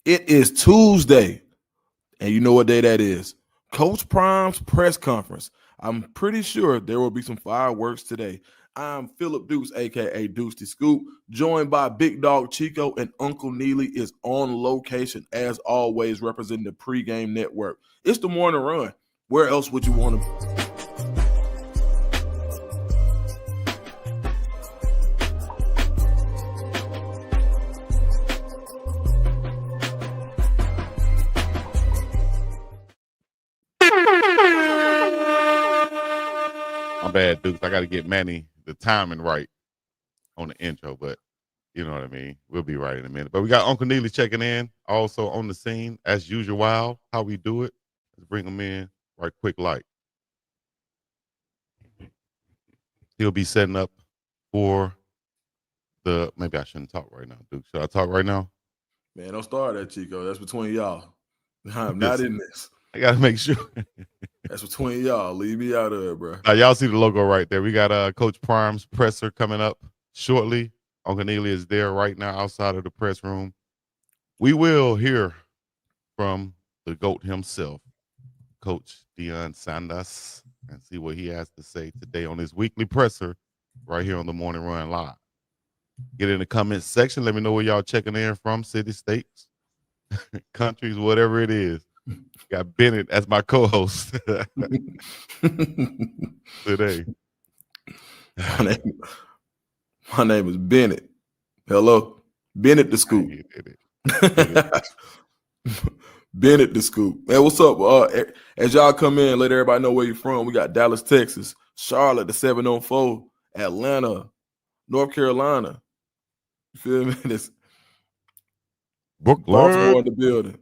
It is Tuesday, and you know what day that is. Coach Prime's press conference. I'm pretty sure there will be some fireworks today. I'm Philip Deuce, aka Deuce the Scoop, joined by Big Dog Chico, and Uncle Neely is on location as always, representing the pregame network. It's the morning run. Where else would you want to? I'm bad, Dukes. I got to get Manny the timing right on the intro, but you know what I mean. We'll be right in a minute. But we got Uncle Neely checking in, also on the scene as usual. How we do it? Let's bring him in right quick, like he'll be setting up for the. Maybe I shouldn't talk right now, Duke. Should I talk right now? Man, don't start that, Chico. That's between y'all. I'm not in this. I got to make sure. That's between y'all. Leave me out of it, bro. Y'all see the logo right there. We got Coach Prime's presser coming up shortly. Uncle Neely is there right now outside of the press room. We will hear from the GOAT himself, Coach Deion Sanders, and see what he has to say today on his weekly presser right here on the Morning Run Live. Get in the comments section. Let me know where y'all checking in from, city, states, countries, whatever it is. Got Bennett as my co-host today. My name is Bennett. Hello. Bennett the Scoop. Bennett the Scoop. Man, what's up? As y'all come in, let everybody know where you're from. We got Dallas, Texas, Charlotte, the 704, Atlanta, North Carolina. You feel me? This Baltimore in the building.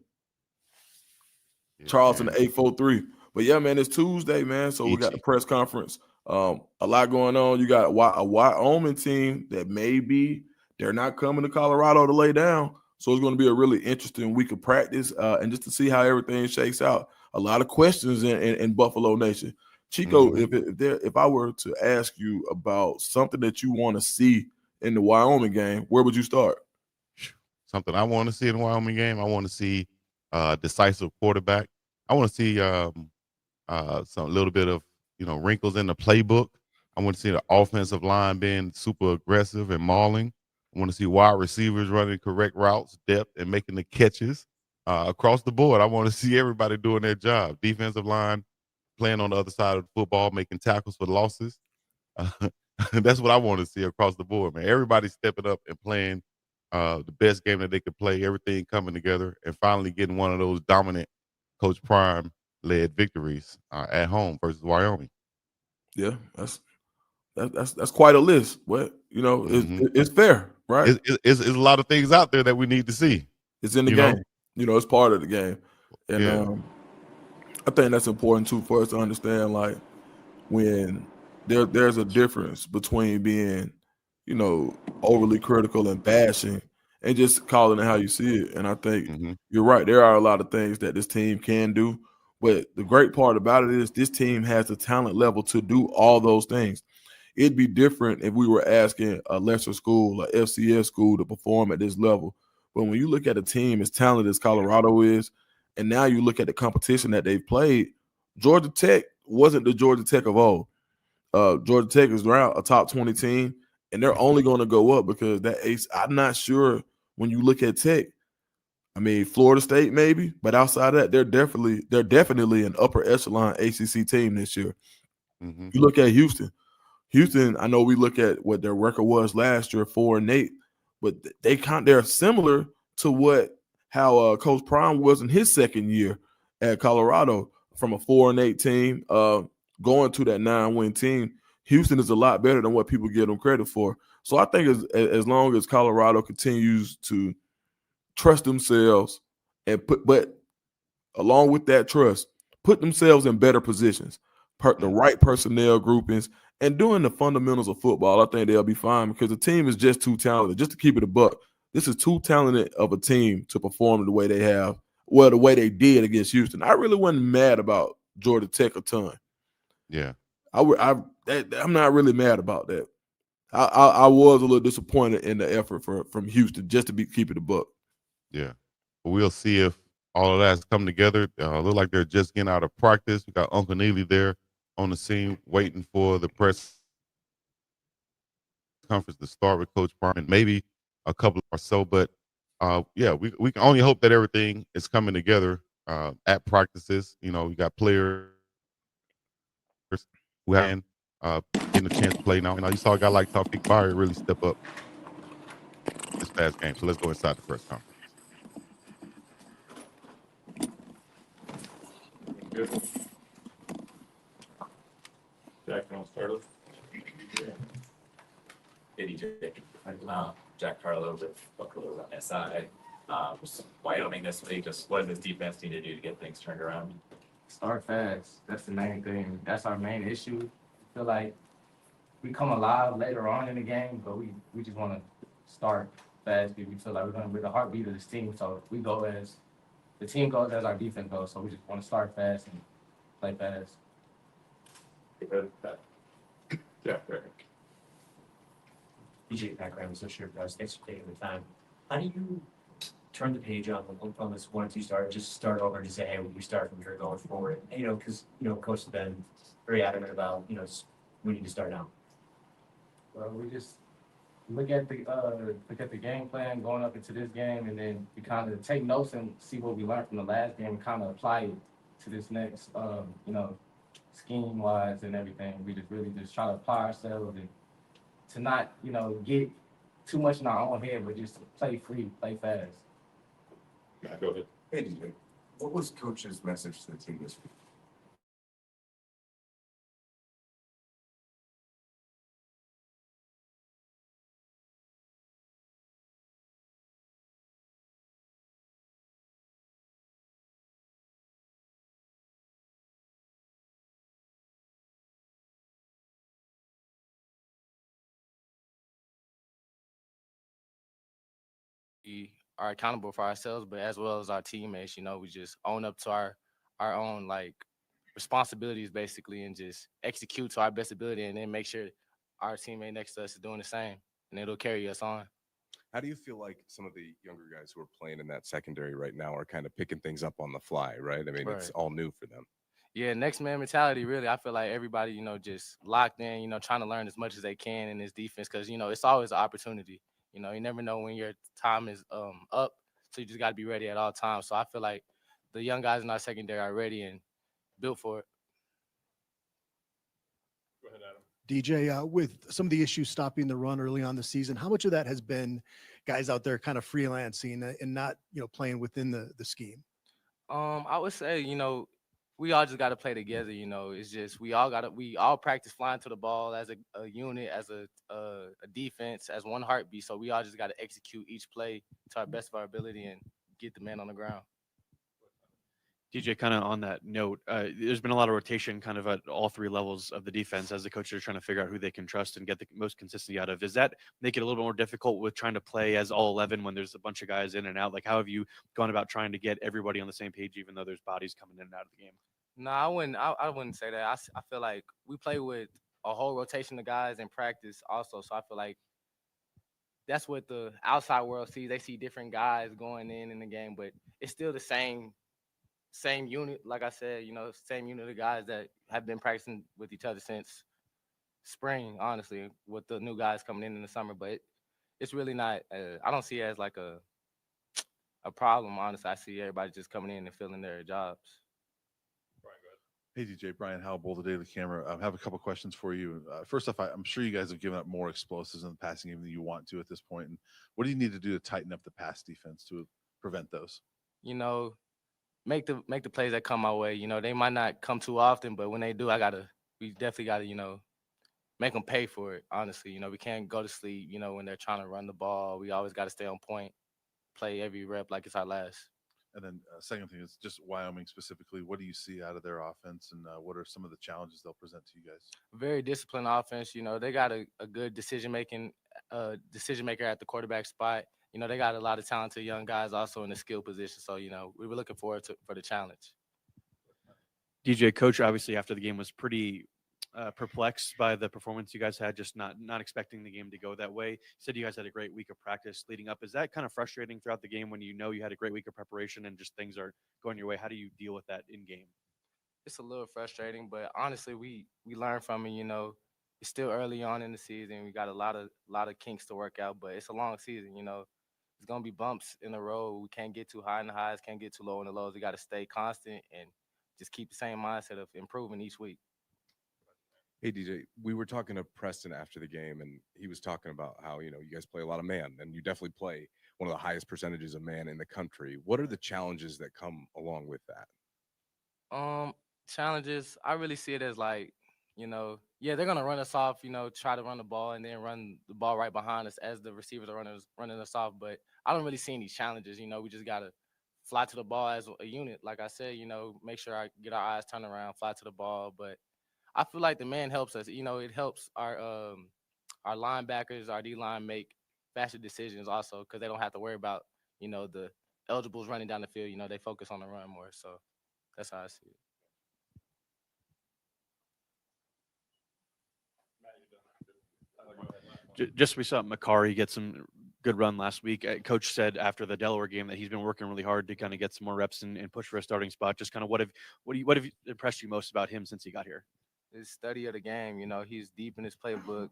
Charleston, the 843. But yeah, man, it's Tuesday, man. So we got the press conference. A lot going on. You got a Wyoming team that maybe they're not coming to Colorado to lay down. So it's going to be a really interesting week of practice and just to see how everything shakes out. A lot of questions in Buffalo Nation. Chico, if I were to ask you about something that you want to see in the Wyoming game, where would you start? Something I want to see in the Wyoming game, I want to see decisive quarterback. I want to see some little bit of wrinkles in the playbook. I want to see the offensive line being super aggressive and mauling. I want to see wide receivers running correct routes, depth, and making the catches across the board. I want to see everybody doing their job. Defensive line playing on the other side of the football, making tackles for losses. That's what I want to see across the board, man. Everybody stepping up and playing the best game that they could play, everything coming together, and finally getting one of those dominant Coach Prime-led victories at home versus Wyoming. Yeah, that's quite a list. But it's fair, right? It's a lot of things out there that we need to see. It's in the game. It's part of the game, and I think that's important too for us to understand. Like when there's a difference between being overly critical and bashing and just calling it how you see it. And I think you're right. There are a lot of things that this team can do. But the great part about it is this team has the talent level to do all those things. It'd be different if we were asking a lesser school, a FCS school, to perform at this level. But when you look at a team as talented as Colorado is, and now you look at the competition that they've played, Georgia Tech wasn't the Georgia Tech of old. Georgia Tech is around a top 20 team. And they're only going to go up because that ace. I'm not sure when you look at Tech. I mean, Florida State maybe, but outside of that, they're definitely an upper echelon ACC team this year. You look at Houston. Houston, I know we look at what their record was last year, 4-8, but they're similar to how Coach Prime was in his second year at Colorado, from a 4-8 team going to that 9-win team. Houston is a lot better than what people give them credit for. So I think as long as Colorado continues to trust themselves but along with that trust, put themselves in better positions, the right personnel groupings, and doing the fundamentals of football, I think they'll be fine because the team is just too talented. Just to keep it a buck, this is too talented of a team to perform the way they have, the way they did against Houston. I really wasn't mad about Georgia Tech a ton. Yeah. I'm not really mad about that. I was a little disappointed in the effort from Houston just to keep it a buck. Yeah. But we'll see if all of that's come together. Look like they're just getting out of practice. We got Uncle Neely there on the scene waiting for the press conference to start with Coach Byard and maybe a couple or so. But yeah, we can only hope that everything is coming together at practices. You know, we got players who have getting a chance to play now. You saw a guy like Tawfiq Byard really step up this past game. So let's go inside the press conference. Good. Jack, you want to start us? Hey, DJ. Jack Carlo with Buffalo on SI. Wyoming this week. Just what does this defense need to do to get things turned around? Start fast. That's the main thing. That's our main issue. I feel like we come alive later on in the game, but we just want to start fast because we feel like we're the heartbeat of this team. So we go as the team goes as our defense goes. So we just want to start fast and play fast. Jack, Rick. DJ background is so sure, guys. Thanks for taking the time. How do you turn the page on this 1-2 start? Just start over and just say, hey, we start from here going forward. And, because Coach has been very adamant about we need to start now. Well, we just look at the game plan going up into this game, and then we kind of take notes and see what we learned from the last game and kind of apply it to this next, scheme wise and everything. We just really just try to apply ourselves and to not, get too much in our own head, but just play free, play fast. Yeah, go ahead. Hey, DJ, what was Coach's message to the team this week? We are accountable for ourselves, but as well as our teammates, we just own up to our own responsibilities basically and just execute to our best ability and then make sure our teammate next to us is doing the same and it'll carry us on. How do you feel like some of the younger guys who are playing in that secondary right now are kind of picking things up on the fly, right? I mean, It's all new for them. Yeah, next man mentality, really. I feel like everybody, just locked in, trying to learn as much as they can in this defense because, it's always an opportunity. You never know when your time is up, so you just got to be ready at all times. So I feel like the young guys in our secondary are ready and built for it. Go ahead, Adam. DJ, with some of the issues stopping the run early on the season, how much of that has been guys out there kind of freelancing and not, playing within the scheme? I would say, we all just got to play together. It's just we all practice flying to the ball as a unit, as a defense, as one heartbeat. So we all just got to execute each play to our best of our ability and get the man on the ground. DJ, kind of on that note, there's been a lot of rotation kind of at all three levels of the defense as the coaches are trying to figure out who they can trust and get the most consistency out of. Does that make it a little bit more difficult with trying to play as all 11 when there's a bunch of guys in and out? Like, how have you gone about trying to get everybody on the same page, even though there's bodies coming in and out of the game? No, I wouldn't say that. I feel like we play with a whole rotation of guys in practice also. So I feel like that's what the outside world sees. They see different guys going in the game, but it's still the same unit. Like I said, same unit of guys that have been practicing with each other since spring, honestly, with the new guys coming in the summer. But it's really not, I don't see it as like a problem, honestly. I see everybody just coming in and filling their jobs. Hey, DJ, Brian Howell, the Daily Camera. I have a couple questions for you. First off, I'm sure you guys have given up more explosives in the passing game than you want to at this point. And what do you need to do to tighten up the pass defense to prevent those? Make the plays that come my way. They might not come too often, but when they do, we definitely gotta, make them pay for it. Honestly, we can't go to sleep, when they're trying to run the ball. We always got to stay on point, play every rep like it's our last. And then second thing is just Wyoming specifically. What do you see out of their offense, and what are some of the challenges they'll present to you guys? Very disciplined offense. They got a good decision maker at the quarterback spot. They got a lot of talented young guys also in the skill position. So, we were looking forward for the challenge. DJ, coach, obviously after the game was pretty perplexed by the performance you guys had, just not expecting the game to go that way. You said you guys had a great week of practice leading up. Is that kind of frustrating throughout the game when you know you had a great week of preparation and just things are going your way? How do you deal with that in game? It's a little frustrating, but honestly, we learn from it. It's still early on in the season. We got a lot of kinks to work out, but it's a long season. It's gonna be bumps in the road. We can't get too high in the highs, can't get too low in the lows. We got to stay constant and just keep the same mindset of improving each week. Hey DJ, we were talking to Preston after the game, and he was talking about how you guys play a lot of man, and you definitely play one of the highest percentages of man in the country. What are the challenges that come along with that? Challenges, I really see it as like, yeah, they're gonna run us off, try to run the ball and then run the ball right behind us as the receivers are running us off. But I don't really see any challenges. We just gotta fly to the ball as a unit. Like I said, make sure I get our eyes turned around, fly to the ball. But I feel like the man helps us. It helps our linebackers, our D line make faster decisions also because they don't have to worry about the eligibles running down the field. They focus on the run more. So that's how I see it. Just we saw Makari get some good run last week. Coach said after the Delaware game that he's been working really hard to kind of get some more reps and push for a starting spot. Just kind of what have impressed you most about him since he got here? His study of the game. He's deep in his playbook.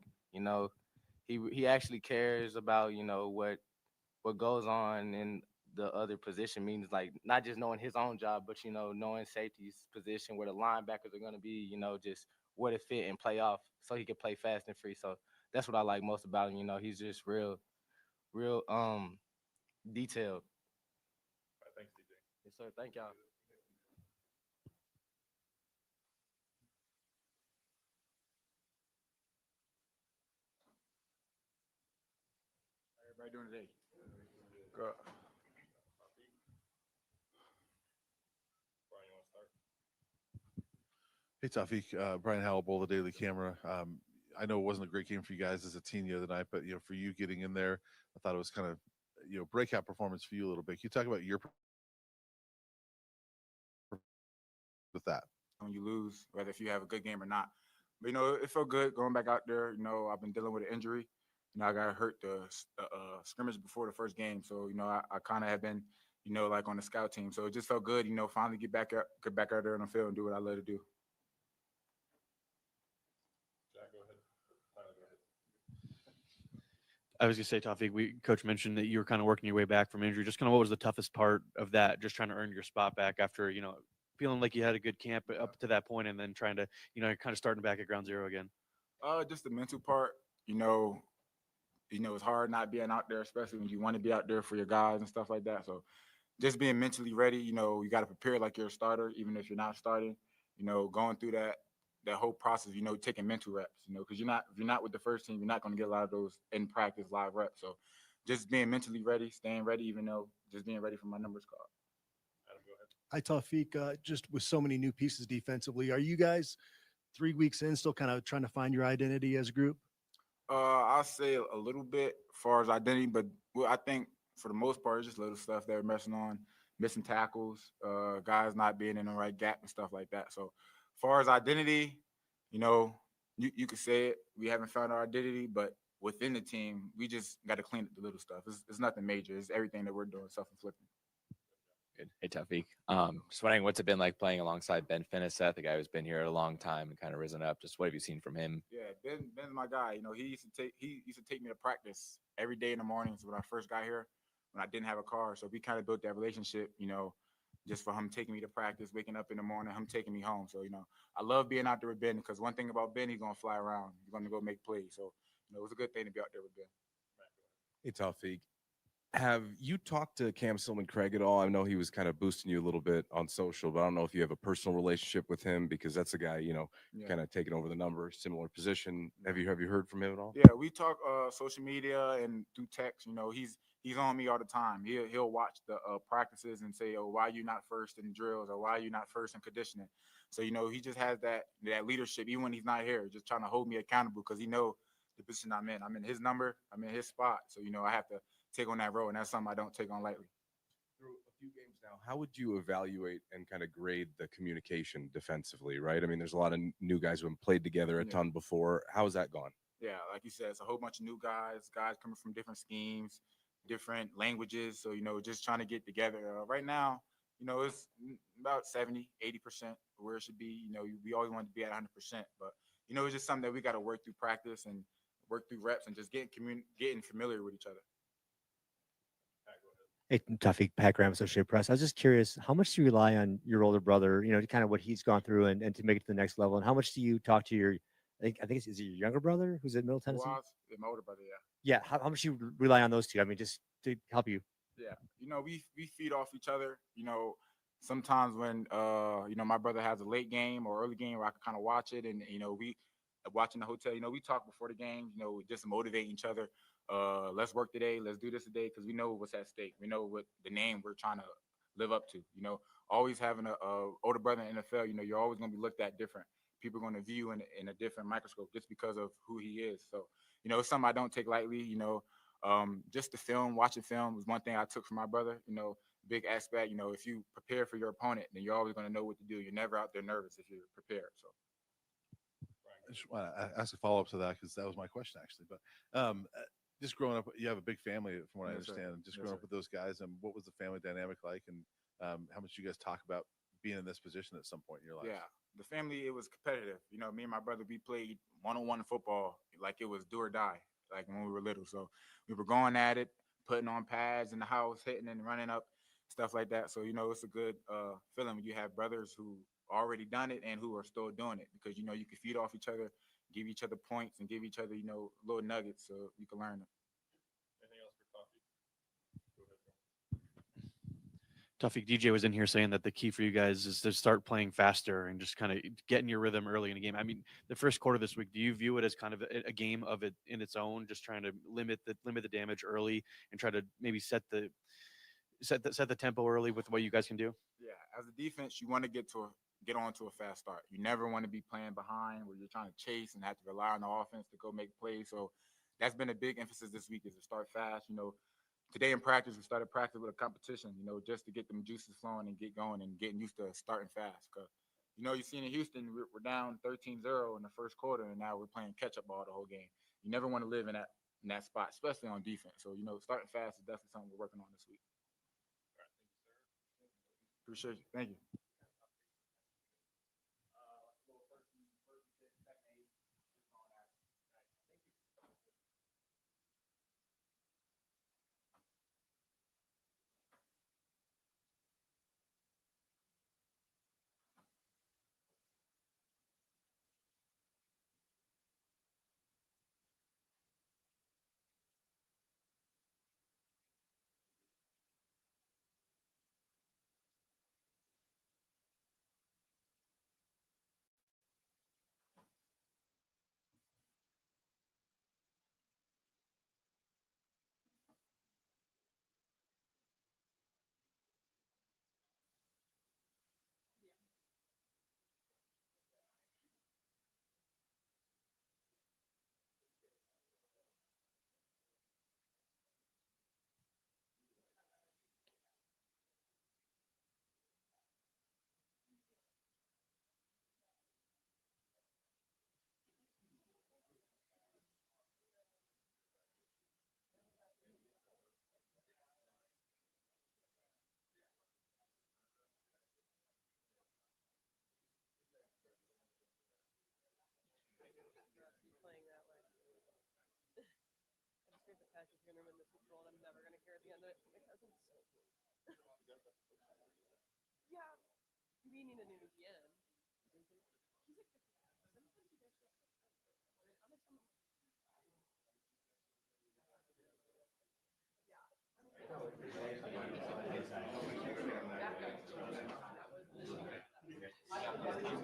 He actually cares about what goes on in the other position. Means like not just knowing his own job, but knowing safety's position, where the linebackers are going to be. Just where to fit and play off, so he can play fast and free. So that's what I like most about him. He's just real detailed. Thanks, DJ. Yes, sir. Thank y'all. How everybody doing today? Good. Brian, you want to start? Hey, Tawfiq, Brian Howell, the Daily Camera. I know it wasn't a great game for you guys as a team the other night, but for you getting in there, I thought it was kind of breakout performance for you a little bit. Can you talk about your with that? When you lose, whether if you have a good game or not. But it felt good going back out there. I've been dealing with an injury. I got hurt the scrimmage before the first game, so I kind of have been like on the scout team. So it just felt good. Finally get back out there on the field and do what I love to do. Jack, go ahead. Tyler, go ahead. I was gonna say, Tawfiq, Coach mentioned that you were kind of working your way back from injury. Just kind of what was the toughest part of that? Just trying to earn your spot back after feeling like you had a good camp up to that point, and then trying to kind of starting back at ground zero again. Just the mental part. It's hard not being out there, especially when you want to be out there for your guys and stuff like that. So just being mentally ready, you got to prepare like you're a starter, even if you're not starting, going through that whole process, taking mental reps, because if you're not with the first team, you're not going to get a lot of those in practice live reps. So just being mentally ready, staying ready, even though just being ready for my numbers card. Adam, go ahead. Hi, Tawfiq. Just with so many new pieces defensively, are you guys 3 weeks in still kind of trying to find your identity as a group? I'll say a little bit as far as identity, but I think for the most part, it's just little stuff they're missing tackles, guys not being in the right gap and stuff like that. So as far as identity, you could say it. We haven't found our identity, but within the team, we just got to clean up the little stuff. It's nothing major. It's everything that we're doing self-inflicted. Good. Hey, Tawfiq. Just wondering what's it been like playing alongside Ben Finiseth, the guy who's been here a long time and kind of risen up. Just what have you seen from him? Yeah, Ben's my guy. He used to take me to practice every day in the mornings when I first got here, when I didn't have a car. So we kind of built that relationship, just for him taking me to practice, waking up in the morning, him taking me home. So, I love being out there with Ben because one thing about Ben, he's gonna fly around. He's gonna go make plays. So, it was a good thing to be out there with Ben. Hey, Tawfiq, have you talked to Cam Silman-Craig at all? I know he was kind of boosting you a little bit on social, but I don't know if you have a personal relationship with him because that's a guy, Yeah. kind of taking over the numbers, similar position. Have you heard from him at all? Yeah, we talk social media and through text. He's on me all the time. He'll watch the practices and say, "Oh, why are you not first in drills? Or why are you not first in conditioning?" So he just has that leadership even when he's not here, just trying to hold me accountable because he know the position I'm in. I'm in his number. I'm in his spot. So I have to take on that role, and that's something I don't take on lightly. through a few games now, how would you evaluate and kind of grade the communication defensively, right? I mean, there's a lot of new guys who have played together a Yeah. ton before. How's that gone? Yeah, like you said, it's a whole bunch of new guys coming from different schemes, different languages. So, just trying to get together. Right now, it's about 70, 80% where it should be. We always want to be at 100%, but, it's just something that we got to work through practice and work through reps and just getting familiar with each other. Hey, Tawfiq, Pat Graham, Associated Press. I was just curious, how much do you rely on your older brother, kind of what he's gone through and to make it to the next level? And how much do you talk to your, I think is it your younger brother who's at Middle Tennessee? My older brother, yeah. Yeah. How much do you rely on those two? I mean, just to help you. Yeah, we feed off each other. Sometimes when my brother has a late game or early game where I can kind of watch it, and we watching the hotel. We talk before the game. We just motivate each other. Let's work today. Let's do this today because we know what's at stake. We know what the name we're trying to live up to. Always having a older brother in the NFL. You're always going to be looked at different. People are going to view in a different microscope just because of who he is. So it's something I don't take lightly. Just the film, watching film was one thing I took from my brother. Big aspect. If you prepare for your opponent, then you're always going to know what to do. You're never out there nervous if you're prepared. So. I just want to ask a follow up to that because that was my question actually. But just growing up, you have a big family from what I Yes, sir. understand. Just Yes, growing sir. up with those guys, and what was the family dynamic like, and how much you guys talk about being in this position at some point in your life? Yeah, the family, it was competitive. Me and my brother, we played one-on-one football like it was do or die, like when we were little. So we were going at it, putting on pads in the house, hitting and running up, stuff like that. So it's a good feeling when you have brothers who already done it and who are still doing it because you can feed off each other, give each other points, and give each other little nuggets so you can learn them. Anything else for Tawfiq? Go ahead, Joe. Tawfiq, DJ was in here saying that the key for you guys is to start playing faster and just kind of getting your rhythm early in a game. I mean, the first quarter this week, do you view it as kind of a game of it in its own, just trying to limit the damage early and try to maybe set the tempo early with what you guys can do? Yeah, as a defense, you want to get on to a fast start. You never want to be playing behind where you're trying to chase and have to rely on the offense to go make plays. So that's been a big emphasis this week is to start fast. Today in practice, we started practice with a competition, just to get them juices flowing and get going and getting used to starting fast. Because, you've seen in Houston, we're down 13-0 in the first quarter, and now we're playing catch-up ball the whole game. You never want to live in that spot, especially on defense. So, starting fast is definitely something we're working on this week. Appreciate you. Thank you.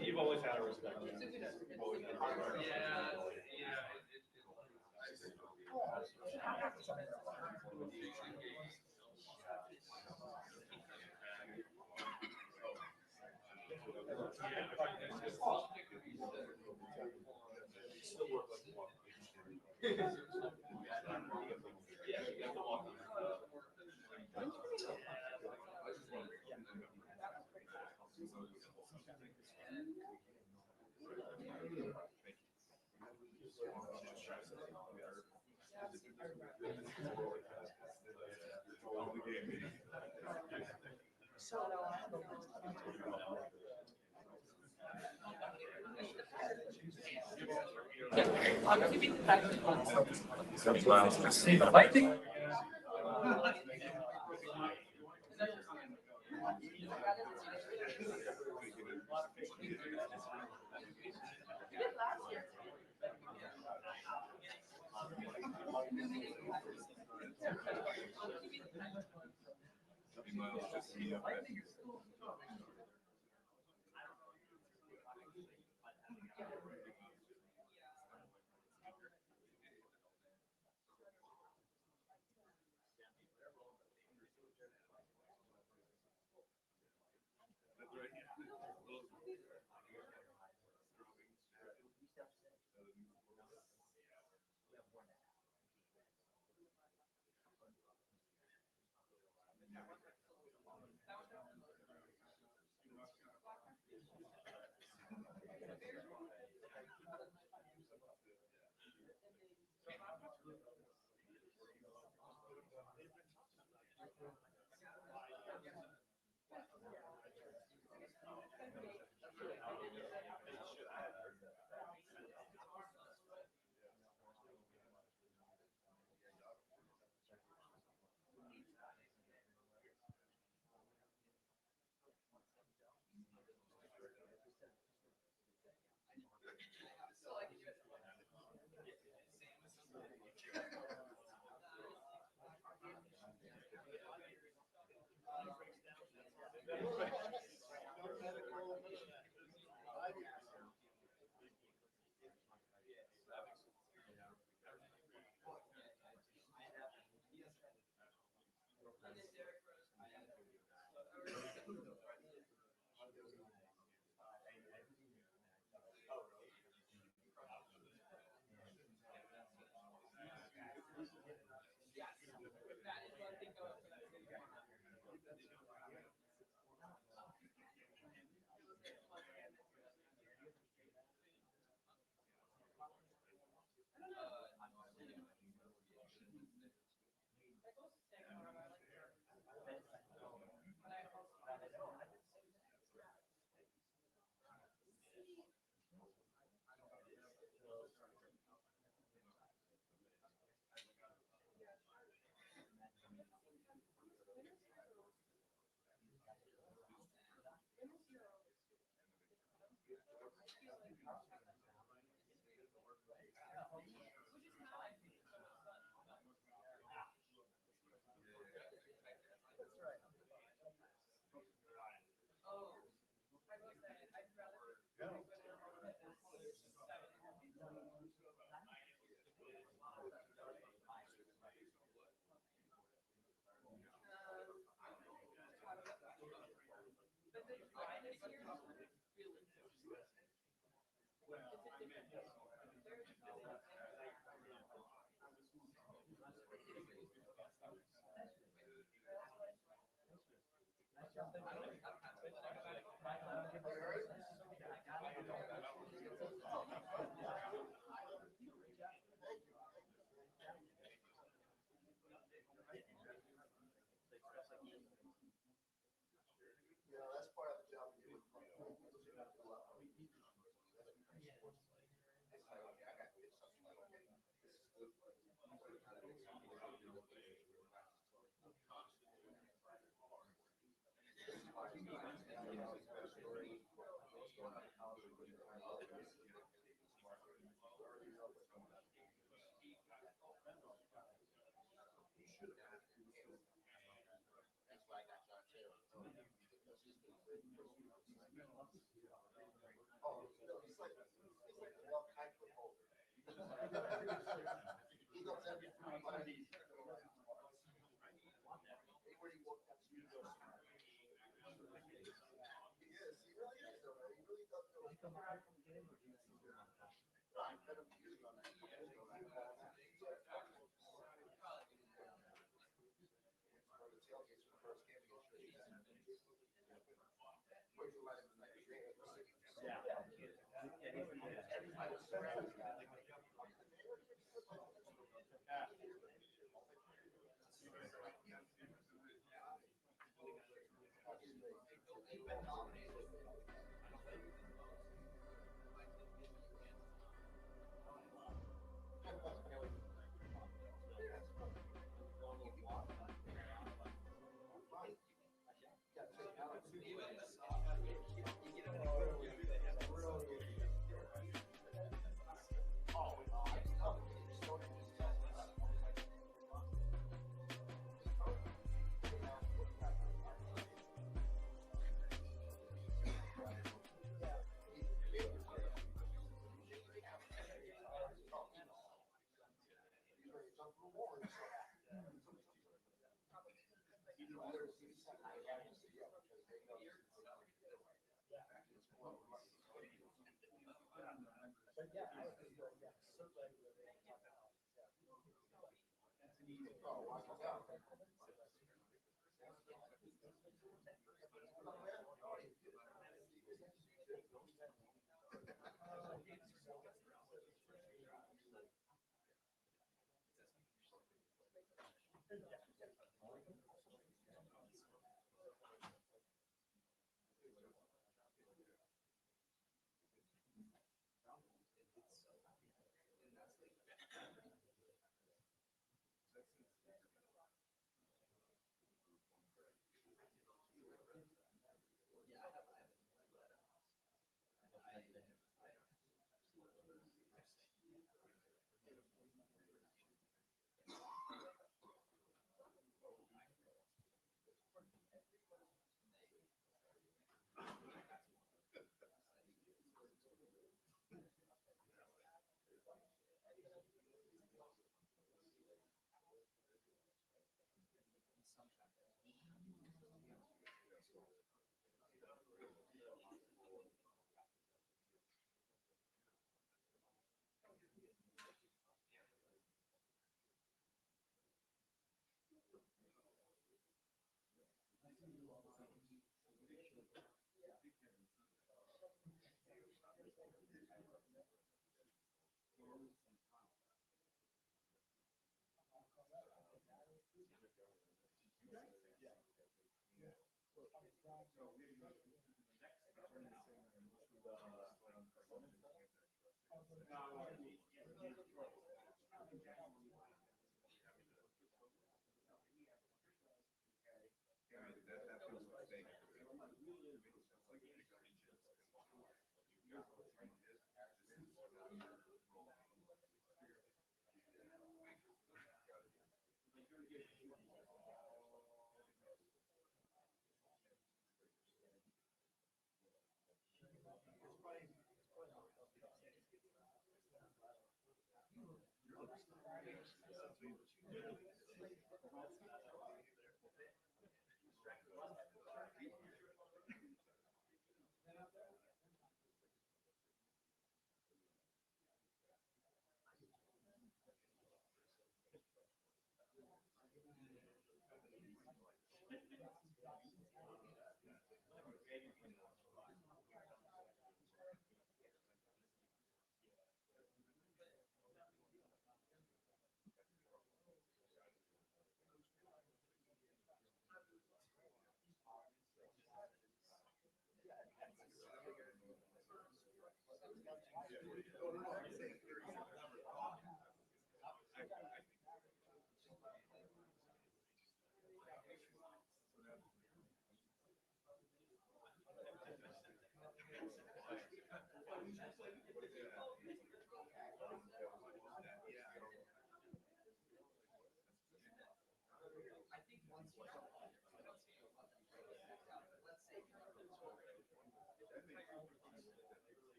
You've always had a respect. You've always had a respect.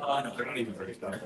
No, they're not even very good.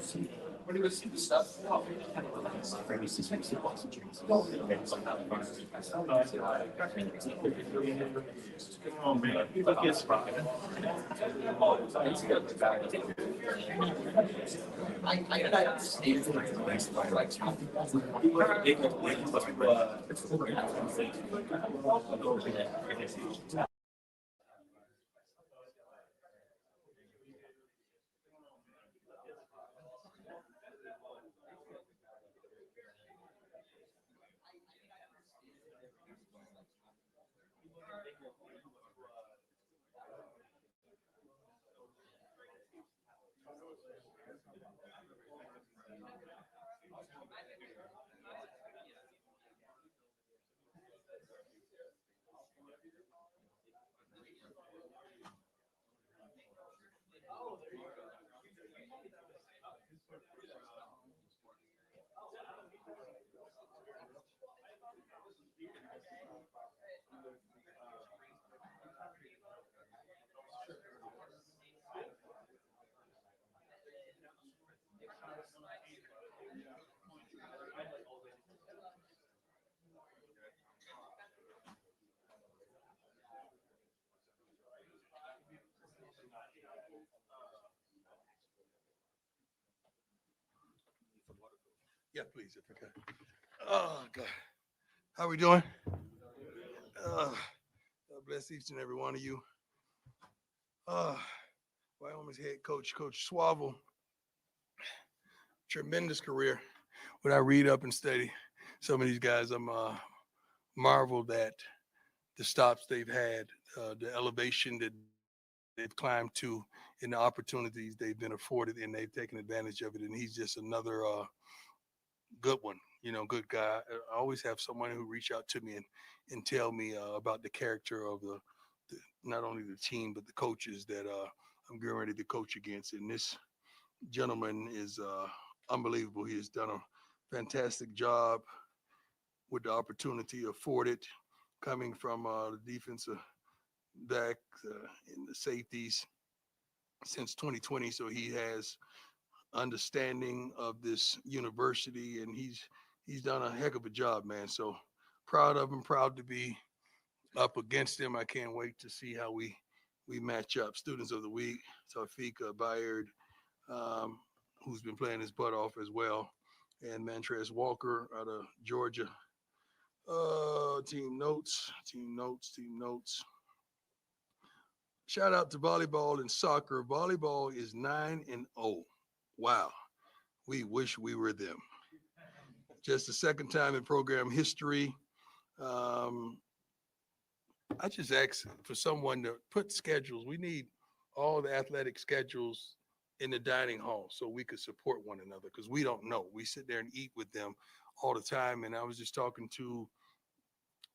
Yeah, please, if I can. Oh, God. How we doing? God bless each and every one of you. Wyoming's head coach, Coach Swavel. Tremendous career. When I read up and study some of these guys, I'm marveled at the stops they've had, the elevation that they've climbed to, and the opportunities they've been afforded, and they've taken advantage of it. And he's just another good one, good guy. I always have someone who reach out to me and tell me about the character of the not only the team but the coaches that I'm getting ready to coach against. And this gentleman is unbelievable. He has done a fantastic job with the opportunity afforded, coming from the defensive back and the safeties since 2020. So he has understanding of this university, and he's done a heck of a job, man. So proud of him, proud to be up against him. I can't wait to see how we match up. Students of the week, Tawfiq Byard, who's been playing his butt off as well, and Mantrez Walker out of Georgia. Team notes. Shout out to volleyball and soccer. Volleyball is 9-0. Wow. We wish we were them. Just the second time in program history. I just asked for someone to put schedules. We need all the athletic schedules in the dining hall so we could support one another, because we don't know. We sit there and eat with them all the time. And I was just talking to,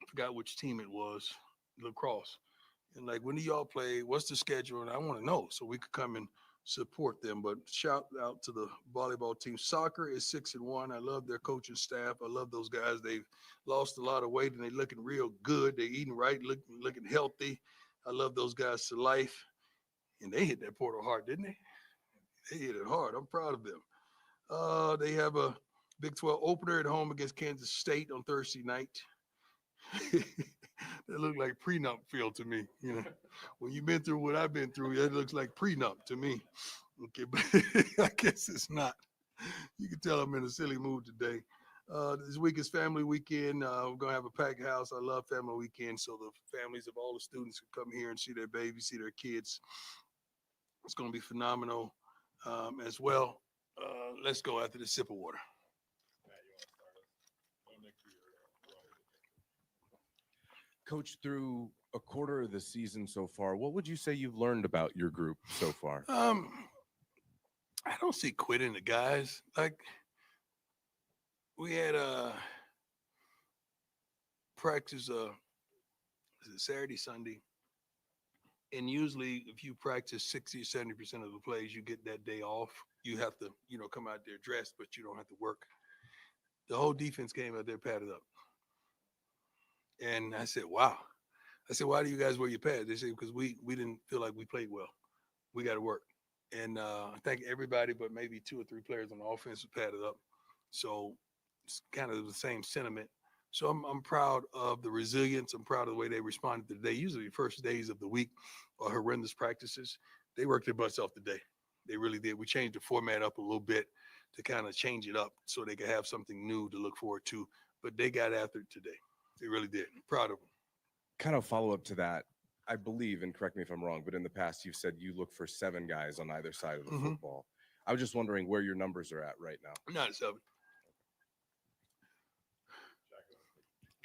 I forgot which team it was, lacrosse. And like, when do y'all play? What's the schedule? And I want to know so we could come and support them. But shout out to the volleyball team. Soccer is 6-1. I love their coaching staff. I love those guys. They've lost a lot of weight and they're looking real good. They're eating right, looking healthy. I love those guys to life. And they hit that portal hard, didn't they? They hit it hard. I'm proud of them. They have a Big 12 opener at home against Kansas State on Thursday night. That looked like prenup feel to me. When you've been through what I've been through, that looks like prenup to me. Okay, but I guess it's not. You can tell I'm in a silly mood today. This week is family weekend. We're gonna have a packed house. I love family weekend, so the families of all the students can come here and see their babies, see their kids. It's gonna be phenomenal as well. Let's go after the sip of water. Coach, through a quarter of the season so far, what would you say you've learned about your group so far? I don't see quitting the guys. Like, we had a practice Saturday, Sunday. And usually if you practice 60 or 70% of the plays, you get that day off. You have to, come out there dressed, but you don't have to work. The whole defense came out there padded up. And I said, wow. I said, why do you guys wear your pads? They said, because we didn't feel like we played well. We got to work. And I think everybody but maybe 2 or 3 players on the offense was padded up. So it's kind of the same sentiment. So I'm proud of the resilience. I'm proud of the way they responded today. Usually the first days of the week are horrendous practices. They worked their butts off today. They really did. We changed the format up a little bit to kind of change it up so they could have something new to look forward to. But they got after it today. They really did. I'm proud of them. Kind of follow up to that. I believe, and correct me if I'm wrong, but in the past you've said you look for 7 guys on either side of the football. I was just wondering where your numbers are at right now. Not 7.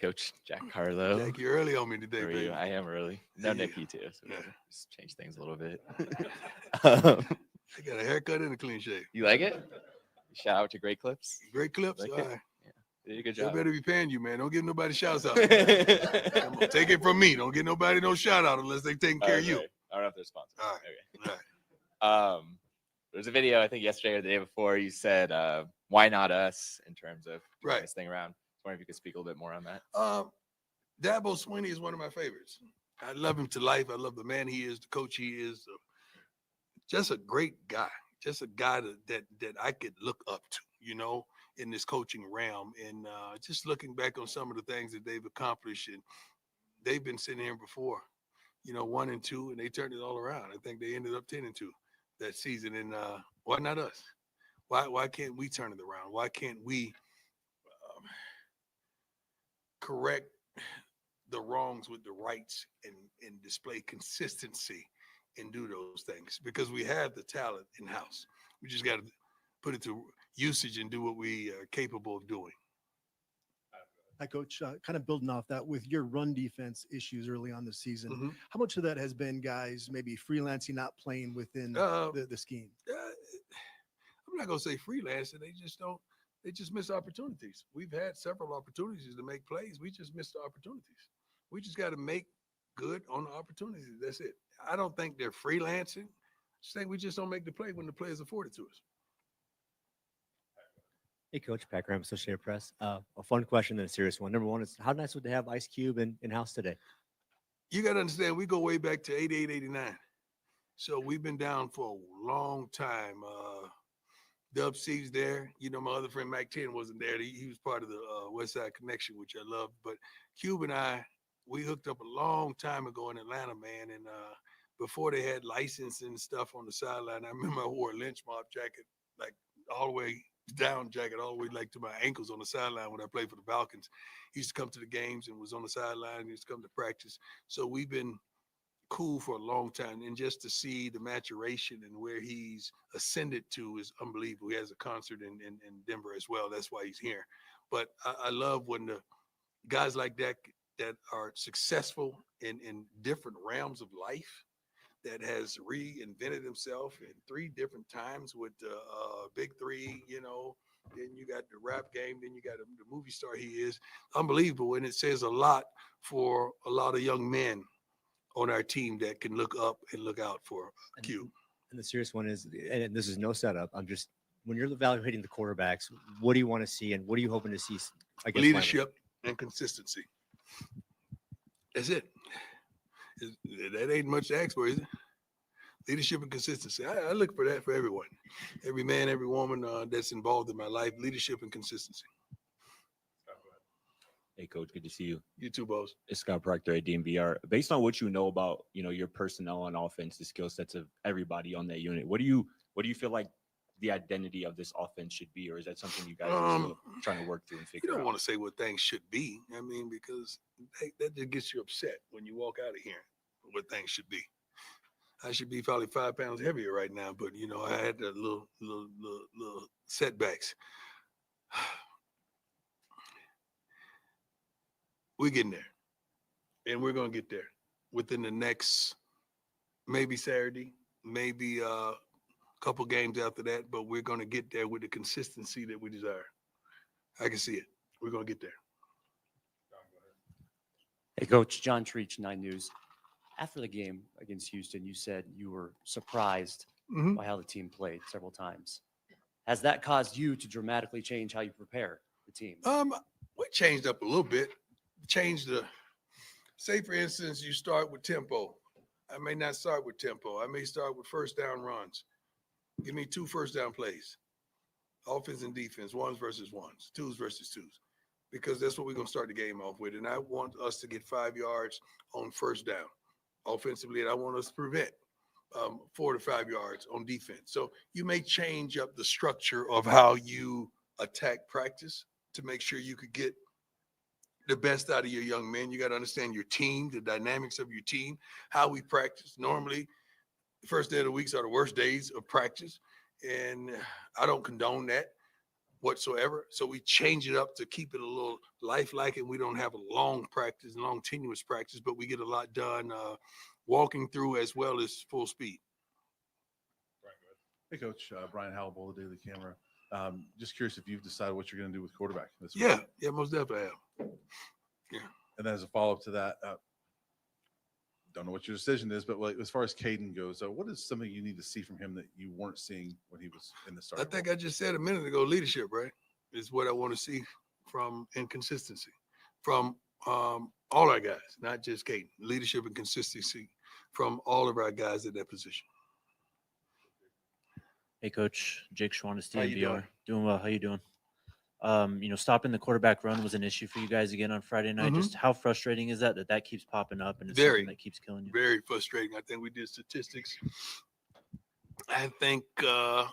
Coach Jack Carlo. Jack, you're early on me today, How are baby. you? I am early. No, Yeah. Nick, you too. So Yeah. just change things a little bit. I got a haircut and a clean shave. You like it? Shout out to Great Clips. Great clips. Like All it? right. They did a good They job. better be paying you, man. Don't give nobody shouts out. Come on, take it from me. Don't give nobody no shout out unless they taking care of you. Right. I don't know if they're sponsored. All right. Okay. All right. There's a video I think yesterday or the day before you said, "Why not us?" in terms of turning Right. this thing around. I was wondering if you could speak a little bit more on that. Dabo Swinney is one of my favorites. I love him to life. I love the man he is, the coach he is. Just a great guy. Just a guy that I could look up to, you know, in this coaching realm. And just looking back on some of the things that they've accomplished, and they've been sitting here before, you know, 1-2, and they turned it all around. I think they ended up 10-2 that season. And why not us? Why can't we turn it around? Why can't we correct the wrongs with the rights and display consistency and do those things? Because we have the talent in house. We just got to put it to usage and do what we are capable of doing. Hi, Coach. Kind of building off that with your run defense issues early on the season. How much of that has been guys maybe freelancing, not playing within the scheme? I'm not going to say freelancing. They just miss opportunities. We've had several opportunities to make plays. We just missed the opportunities. We just got to make good on the opportunities. That's it. I don't think they're freelancing. I just think we just don't make the play when the play is afforded to us. Hey, Coach. Pat Graham, Associated Press. A fun question and a serious one. Number one is, how nice would they have Ice Cube in-house today? You got to understand, we go way back to 88, 89. So we've been down for a long time. Dub C's there. You know, my other friend Mac 10 wasn't there. He was part of the West Side Connection, which I love. But Cube and I, we hooked up a long time ago in Atlanta, man. And before they had licensing and stuff on the sideline, I remember I wore a lynch mob jacket, like all the way down jacket, all the way like to my ankles on the sideline when I played for the Falcons. He used to come to the games and was on the sideline. He used to come to practice. So we've been cool for a long time, and just to see the maturation and where he's ascended to is unbelievable. He has a concert in Denver as well. That's why he's here. But I love when the guys like that are successful in different realms of life, that has reinvented himself in 3 different times with the big 3, you know. Then you got the rap game, then you got the movie star he is. Unbelievable. And it says a lot for a lot of young men on our team that can look up and look out for Q. And the serious one is, and this is no setup, I'm just, when you're evaluating the quarterbacks, what do you want to see and what are you hoping to see against leadership and consistency? That's it. That ain't much to ask for, is it? Leadership and consistency. I look for that for everyone. Every man, every woman that's involved in my life, leadership and consistency. Hey, Coach, good to see you. You too, boss. It's Scott Proctor at DMVR. Based on what you know about, your personnel on offense, the skill sets of everybody on that unit, what do you feel like the identity of this offense should be, or is that something you guys are still trying to work through and figure You out? don't want to say what things should be. I mean, because that just gets you upset when you walk out of here. What things should be. I should be probably 5 pounds heavier right now, but I had the little setbacks. We're getting there, and we're gonna get there within the next maybe Saturday, maybe a couple games after that. But we're gonna get there with the consistency that we desire. I can see it. We're gonna get there. Hey, Coach, John Treach, 9 News. After the game against Houston, you said you were surprised by how the team played several times. Has that caused you to dramatically change how you prepare the team? We changed up a little bit. Changed say for instance, you start with tempo. I may not start with tempo. I may start with first down runs. Give me 2 first down plays, offense and defense, ones versus ones, twos versus twos, because that's what we're going to start the game off with. And I want us to get 5 yards on first down offensively, and I want us to prevent 4 to 5 yards on defense. So you may change up the structure of how you attack practice to make sure you could get the best out of your young men. You got to understand your team, the dynamics of your team, how we practice. Normally, the first day of the weeks are the worst days of practice, and I don't condone that whatsoever. So we change it up to keep it a little lifelike, and we don't have a long practice, long tenuous practice, but we get a lot done walking through as well as full speed. Hey, Coach, Brian Howell, the Daily Camera. Just curious if you've decided what you're going to do with quarterback this week. Yeah, most definitely have. Yeah. And then as a follow-up to that, don't know what your decision is, but like as far as Caden goes, what is something you need to see from him that you weren't seeing when he was in the start? I think I just said a minute ago, leadership, right, is what I want to see from inconsistency from all our guys, not just Caden. Leadership and consistency from all of our guys at that position. Hey, Coach. Jake Schwantes, How you TNVR. Doing well. How you doing? Stopping the quarterback run was an issue for you guys again on Friday night. Mhm. Just how frustrating is that keeps popping up and it's Very, something that keeps killing you? Very frustrating. I think we did statistics. I think I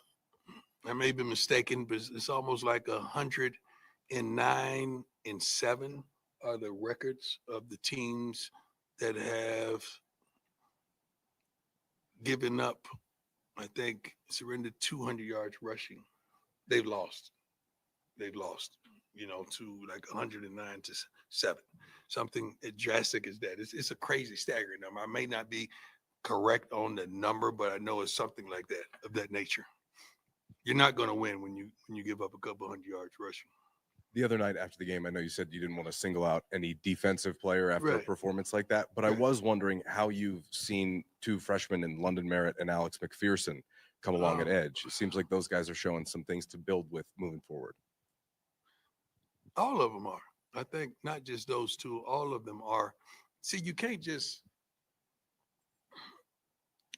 may be mistaken, but it's almost like 109-7 are the records of the teams that have given up, I think, surrendered 200 yards rushing. They've lost, to like 109-7. Something as drastic as that. It's a crazy, staggering number. I may not be correct on the number, but I know it's something like that, of that nature. You're not going to win when you give up a couple hundred yards rushing. The other night after the game, I know you said you didn't want to single out any defensive player after a Right. performance like that, but I was wondering how you've seen 2 freshmen in London Merritt and Alex McPherson come along at edge. It seems like those guys are showing some things to build with moving forward. All of them are. I think not just those 2, all of them are. See, you can't just,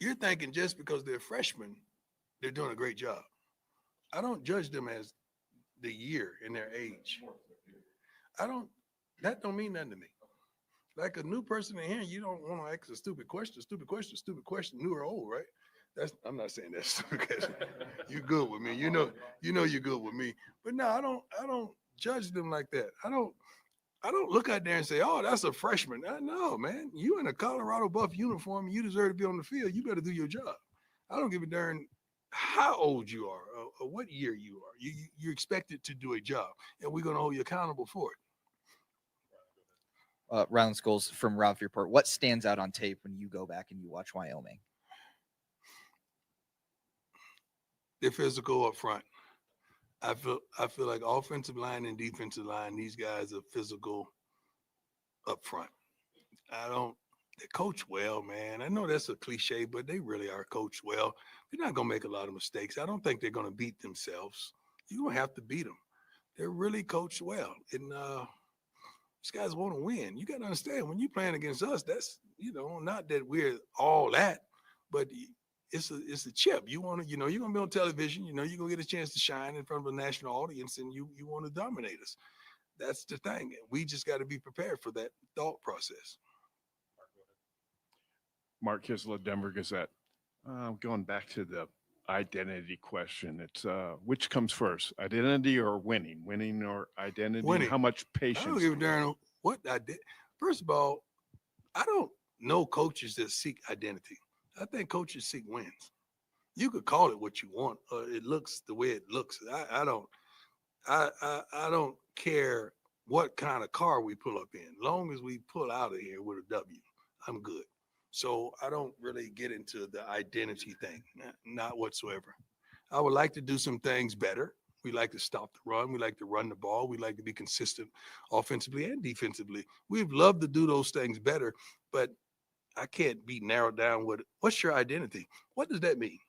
you're thinking just because they're freshmen, they're doing a great job. I don't judge them as the year in their age. That don't mean nothing to me. Like a new person in here, you don't want to ask a stupid question, new or old, right? I'm not saying that's stupid question. You good with me. You know you're good with me. But no, I don't judge them like that. I don't look out there and say, oh, that's a freshman. No, man. You in a Colorado Buff uniform, you deserve to be on the field. You better do your job. I don't give a darn how old you are or what year you are. You're expected to do a job, and we're going to hold you accountable for it. Ryland Scholes from Ralph Report. What stands out on tape when you go back and you watch Wyoming? They're physical up front. I feel like offensive line and defensive line, these guys are physical up front. They coach well, man. I know that's a cliche, but they really are coached well. They're not going to make a lot of mistakes. I don't think they're going to beat themselves. You don't have to beat them. They're really coached well. And these guys want to win. You got to understand, when you're playing against us, that's, not that we're all that, but it's a chip. You want to, you're going to be on television, you're going to get a chance to shine in front of a national audience, and you want to dominate us. That's the thing. We just got to be prepared for that thought process. Mark Kisela, Denver Gazette. Going back to the identity question, it's which comes first, identity or winning? Winning or identity? Winning. How much I patience? don't give a darn what I did. First of all, I don't know coaches that seek identity. I think coaches seek wins. You could call it what you want. It looks the way it looks. I don't care what kind of car we pull up in. Long as we pull out of here with a W, I'm good. So I don't really get into the identity thing, not whatsoever. I would like to do some things better. We like to stop the run. We like to run the ball. We like to be consistent offensively and defensively. We'd love to do those things better, but I can't be narrowed down with what's your identity? What does that mean?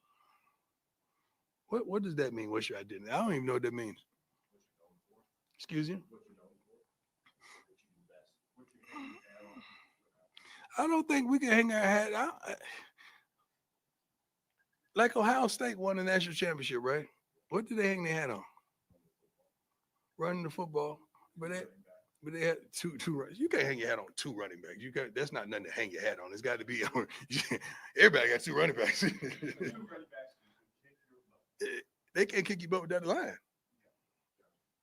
What does that mean? What's your identity? I don't even know what that means. Excuse you? I don't think we can hang our hat out. like Ohio State won the national championship, right? What did they hang their hat on? Running the football, but they had two runners. You can't hang your hat on two running backs. You got that's not nothing to hang your hat on. It's got to be everybody got two running backs. They can't kick your butt without the line.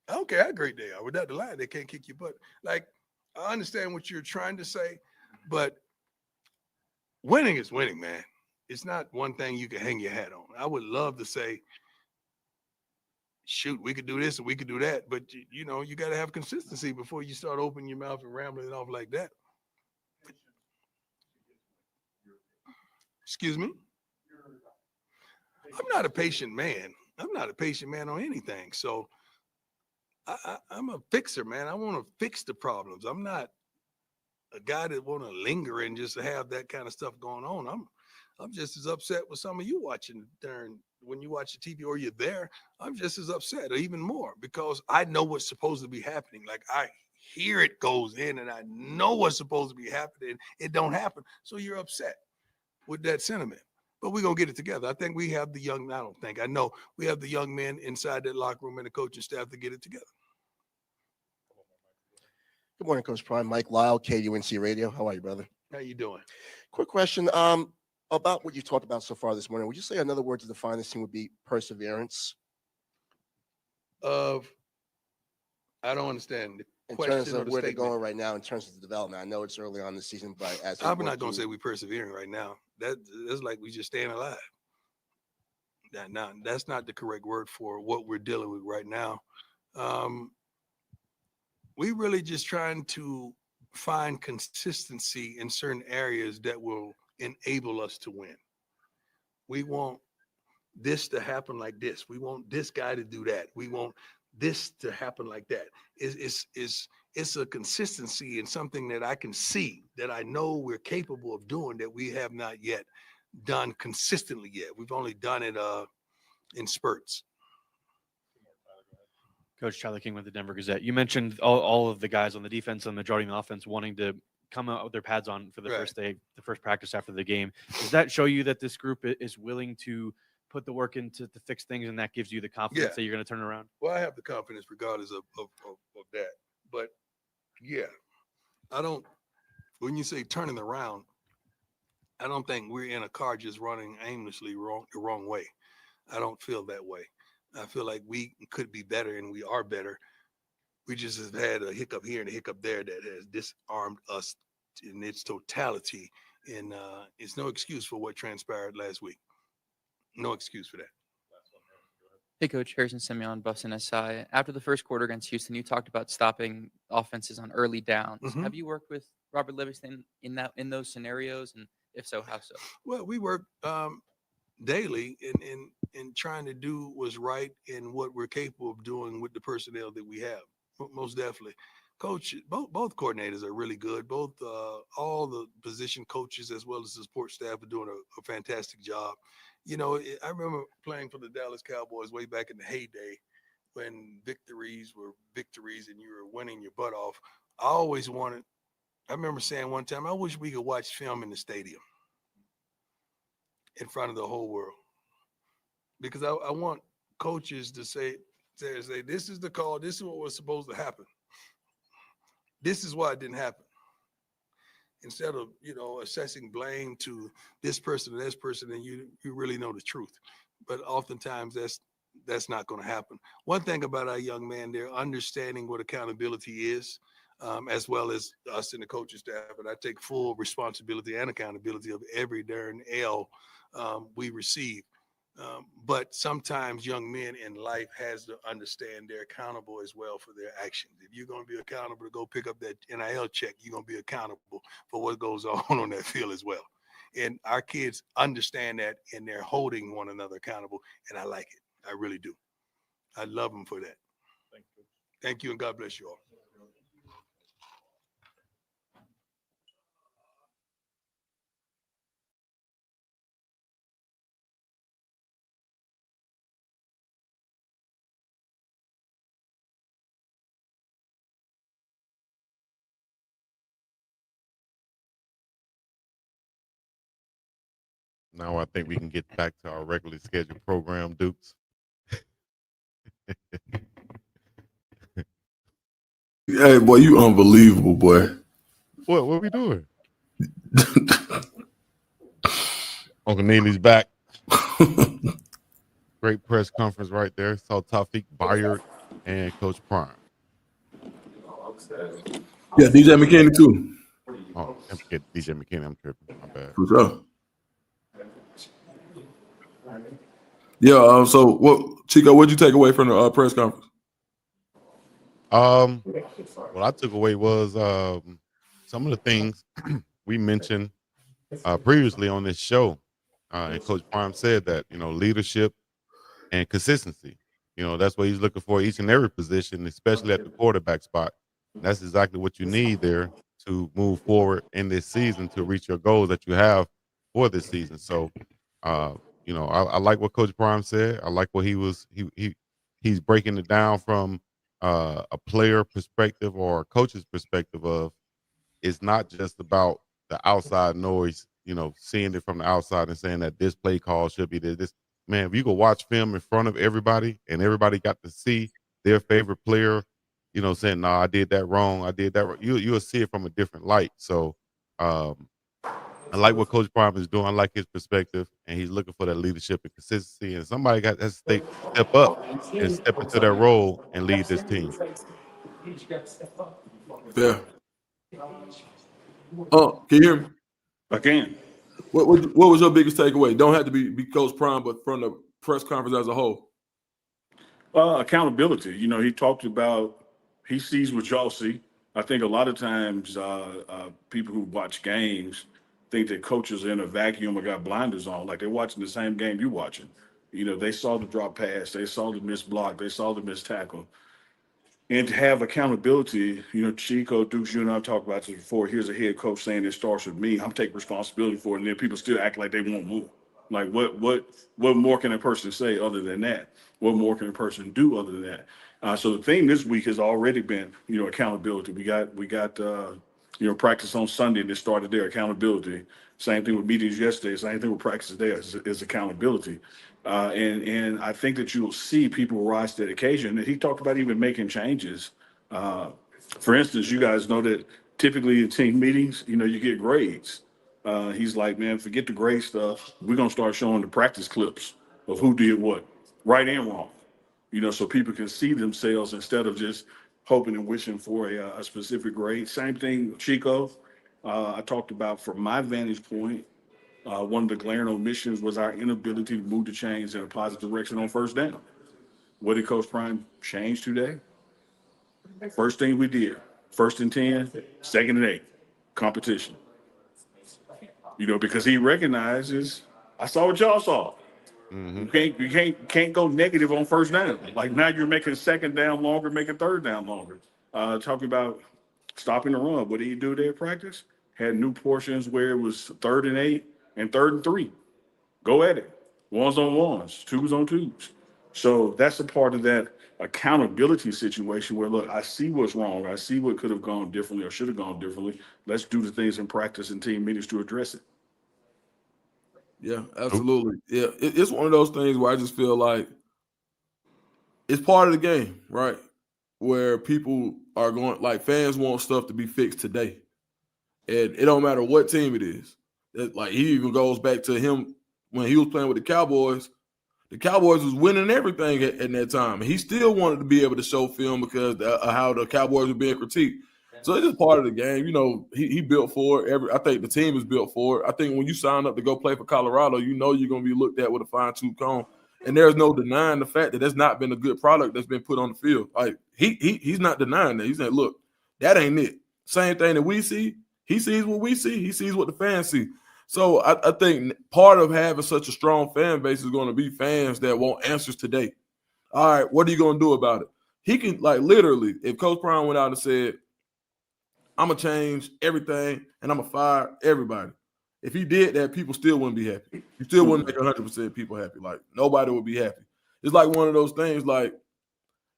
I don't care how great they are. Without the line, they can't kick your butt. Like, I understand what you're trying to say, but winning is winning, man. It's not one thing you can hang your hat on. I would love to say, shoot, we could do this and we could do that, but you know, you got to have consistency before you start opening your mouth and rambling it off like that. Excuse me? I'm not a patient man. I'm not a patient man on anything. So I'm a fixer, man. I want to fix the problems. I'm not a guy that want to linger and just have that kind of stuff going on. I'm just as upset with some of you watching during when you watch the TV or you're there. I'm just as upset or even more because I know what's supposed to be happening. Like I hear it goes in and I know what's supposed to be happening. It don't happen. So you're upset with that sentiment. But we're going to get it together. I think we have the young, I know we have the young men inside that locker room and the coaching staff to get it together. Good morning, Coach Prime. Mike Lyle, KUNC Radio. How are you, brother? How you doing? Quick question about what you talked about so far this morning. Would you say another word to define this team would be perseverance? I don't understand the in question terms or of the where they're statement. going right now in terms of the development. I know it's early on in the season, but as I'm not going to say we're persevering right now. That's like we just staying alive. That's not the correct word for what we're dealing with right now. We really just trying to find consistency in certain areas that will enable us to win. We want this to happen like this. We want this guy to do that. We want this to happen like that. It's a consistency in something that I can see that I know we're capable of doing that we have not yet done consistently yet. We've only done it in spurts. Coach Tyler King with the Denver Gazette. You mentioned all of the guys on the defense and the majority of the offense wanting to come out with their pads on for the first day, the first practice after the game. Does that show you that this group is willing to put the work into to fix things, and that gives you the confidence that you're going to turn it around? Well, I have the confidence regardless of that. But yeah, when you say turning around, I don't think we're in a car just running aimlessly the wrong way. I don't feel that way. I feel like we could be better and we are better. We just have had a hiccup here and a hiccup there that has disarmed us in its totality. And it's no excuse for what transpired last week. No excuse for that. Hey, Coach. Harrison Simeon, Buffs and SI. After the first quarter against Houston, you talked about stopping offenses on early downs. Mhm. Have you worked with Robert Livingston in those scenarios? And if so, how so? Well, we work daily in trying to do what's right and what we're capable of doing with the personnel that we have. Most definitely. Coach, both coordinators are really good. Both all the position coaches as well as the support staff are doing a fantastic job. You know, I remember playing for the Dallas Cowboys way back in the heyday when victories were victories and you were winning your butt off. I remember saying one time, I wish we could watch film in the stadium in front of the whole world. Because I want coaches to say, this is the call, this is what was supposed to happen. This is why it didn't happen. Instead of, assessing blame to this person or this person, and you really know the truth. But oftentimes that's not going to happen. One thing about our young man, they're understanding what accountability is, as well as us in the coaching staff. And I take full responsibility and accountability of every darn L we receive. But sometimes young men in life has to understand they're accountable as well for their actions. If you're going to be accountable to go pick up that NIL check, you're going to be accountable for what goes on that field as well. And our kids understand that, and they're holding one another accountable. And I like it. I really do. I love them for that. Thank you, and God bless you all. Now I think we can get back to our regularly scheduled program, Dukes. Hey, boy, you unbelievable, boy. What we doing? Uncle Neely's back. Great press conference right there. Saw Tawfiq Byard and Coach Prime. Yeah, DJ McKinney too. Oh, DJ McKinney. I'm tripping. My bad. For sure. Yeah. So, what, Chico? What'd you take away from the press conference? What I took away was some of the things we mentioned previously on this show, and Coach Prime said that leadership and consistency. That's what he's looking for each and every position, especially at the quarterback spot. That's exactly what you need there to move forward in this season to reach your goals that you have for this season. So, I like what Coach Prime said. I like what he's breaking it down from a player perspective or a coach's perspective of it's not just about the outside noise, seeing it from the outside and saying that this play call should be this. Man, if you go watch film in front of everybody and everybody got to see their favorite player, saying, "No, I did that wrong. I did that wrong." You'll see it from a different light. So, I like what Coach Prime is doing. I like his perspective, and he's looking for that leadership and consistency. And somebody has to step up and step into that role and lead this team. Yeah. Can you hear me? I can. What was your biggest takeaway? Don't have to be Coach Prime, but from the press conference as a whole. Accountability. He talked about he sees what y'all see. I think a lot of times people who watch games think that coaches are in a vacuum or got blinders on, like they're watching the same game you watching. They saw the drop pass, they saw the missed block, they saw the missed tackle. And to have accountability, Chico, Dukes, you and I talked about this before. Here's a head coach saying it starts with me. I'm taking responsibility for it, and then people still act like they want more. Like what more can a person say other than that? What more can a person do other than that? So the theme this week has already been, accountability. We got practice on Sunday and it started there, accountability. Same thing with meetings yesterday. Same thing with practice today is accountability. And I think that you'll see people rise to the occasion. And he talked about even making changes. For instance, you guys know that typically in team meetings, you get grades. He's like, man, forget the grade stuff. We're going to start showing the practice clips of who did what, right and wrong, so people can see themselves instead of just hoping and wishing for a specific grade. Same thing, Chico. I talked about from my vantage point, one of the glaring omissions was our inability to move the chains in a positive direction on first down. What did Coach Prime change today? First thing we did, 1st and 10, 2nd and 8, competition. Because he recognizes, I saw what y'all saw. You can't go negative on first down. Like now you're making 2nd down longer, making 3rd down longer. Talking about stopping the run. What did he do there at practice? Had new portions where it was 3rd and 8 and 3rd and 3. Go at it. 1s on 1s, 2s on 2s. So that's a part of that accountability situation where, look, I see what's wrong. I see what could have gone differently or should have gone differently. Let's do the things in practice and team meetings to address it. Yeah, absolutely. Yeah, it's one of those things where I just feel like it's part of the game, right? Where people are going, like fans want stuff to be fixed today. And it don't matter what team it is. Like he even goes back to him when he was playing with the Cowboys. The Cowboys was winning everything at that time. And he still wanted to be able to show film because of how the Cowboys were being critiqued. So it's just part of the game. He built for it. I think the team is built for it. I think when you sign up to go play for Colorado, you're going to be looked at with a fine-tooth comb. And there's no denying the fact that that's not been a good product that's been put on the field. Like he's not denying that. He's saying, look, that ain't it. Same thing that we see. He sees what we see. He sees what the fans see. So I think part of having such a strong fan base is going to be fans that want answers today. All right, what are you going to do about it? He can, like, literally, if Coach Brown went out and said, I'm going to change everything and I'm going to fire everybody. If he did that, people still wouldn't be happy. You still wouldn't make 100% people happy. Like, nobody would be happy. It's like one of those things, like,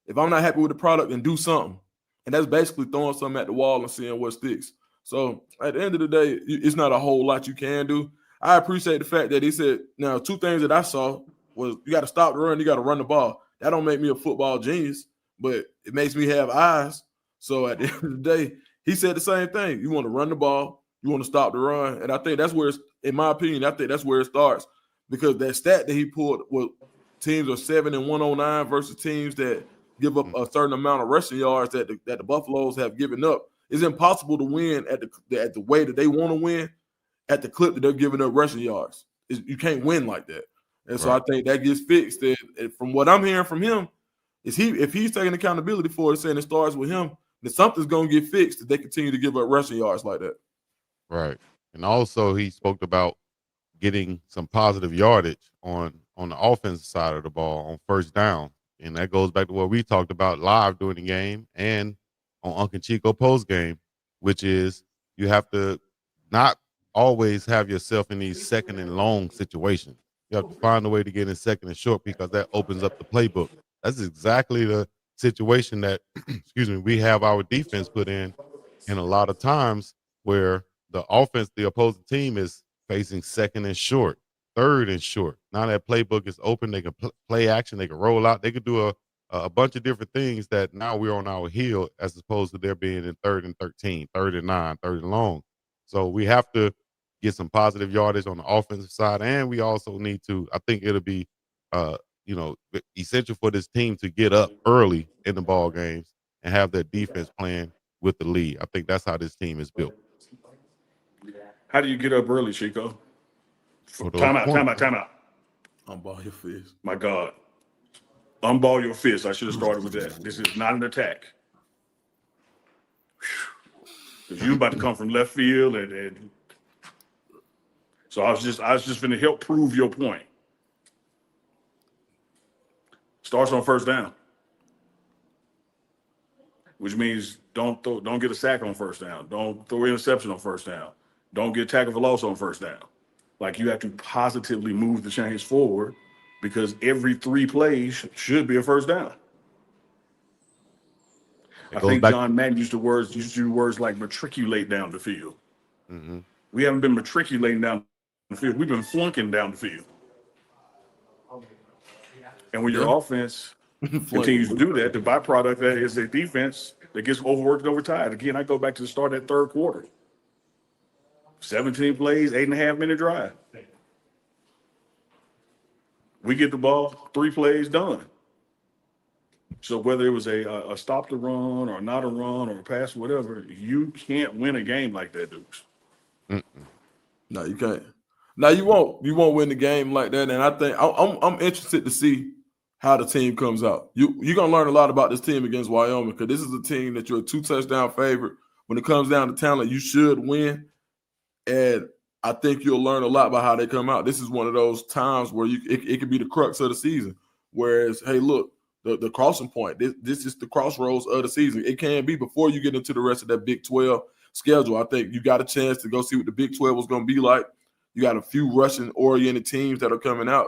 if I'm not happy with the product, then do something. And that's basically throwing something at the wall and seeing what sticks. So at the end of the day, it's not a whole lot you can do. I appreciate the fact that he said, now, two things that I saw was you got to stop the run, you got to run the ball. That don't make me a football genius, but it makes me have eyes. So at the end of the day, he said the same thing. You want to run the ball, you want to stop the run. And I think that's where, in my opinion, I think that's where it starts. Because that stat that he pulled was teams are 7-109 versus teams that give up a certain amount of rushing yards that the Buffaloes have given up. It's impossible to win at the way that they want to win at the clip that they're giving up rushing yards. You can't win like that. And so I think that gets fixed. And from what I'm hearing from him, is if he's taking accountability for it, saying it starts with him, then something's going to get fixed if they continue to give up rushing yards like that. Right. And also he spoke about getting some positive yardage on the offensive side of the ball on first down. And that goes back to what we talked about live during the game and on Uncle Chico post game, which is you have to not always have yourself in these second and long situations. You have to find a way to get in second and short because that opens up the playbook. That's exactly the situation that, excuse me, we have our defense put in a lot of times where the opposing team is facing second and short, third and short. Now that playbook is open, they can play action, they can roll out, they could do a bunch of different things that now we're on our heel as opposed to there being in 3rd and 13, 3rd and 9, 3rd and long. So we have to get some positive yardage on the offensive side, and we also need to, I think it'll be essential for this team to get up early in the ball games and have their defense playing with the lead. I think that's how this team is built. How do you get up early, Chico? Time out. Unball your fist. My God. Unball your fist. I should have started with that. This is not an attack. Because you're about to come from left field, and so I was just going to help prove your point. Starts on first down, which means don't get a sack on first down. Don't throw an interception on first down. Don't get tackle for loss on first down. Like, you have to positively move the chains forward because every 3 plays should be a first down. I think John Madden used to use words like matriculate down the field. Mm-hmm. We haven't been matriculating down the field. We've been flunking down the field. And when your offense continues to do that, the byproduct of that is a defense that gets overworked and overtired. Again, I go back to the start of that 3rd quarter. 17 plays, 8.5-minute drive. We get the ball, 3 plays, done. So whether it was a stop the run or not a run or a pass, whatever, you can't win a game like that, Dukes. No, you can't. Now you won't win the game like that. And I think I'm interested to see how the team comes out. You're gonna learn a lot about this team against Wyoming because this is a team that you're a 2-touchdown favorite. When it comes down to talent, you should win. And I think you'll learn a lot about how they come out. This is one of those times where it could be the crux of the season. Whereas, hey, look, the crossing point, this is the crossroads of the season. It can be before you get into the rest of that Big 12 schedule. I think you got a chance to go see what the Big 12 was going to be like. You got a few rushing-oriented teams that are coming out.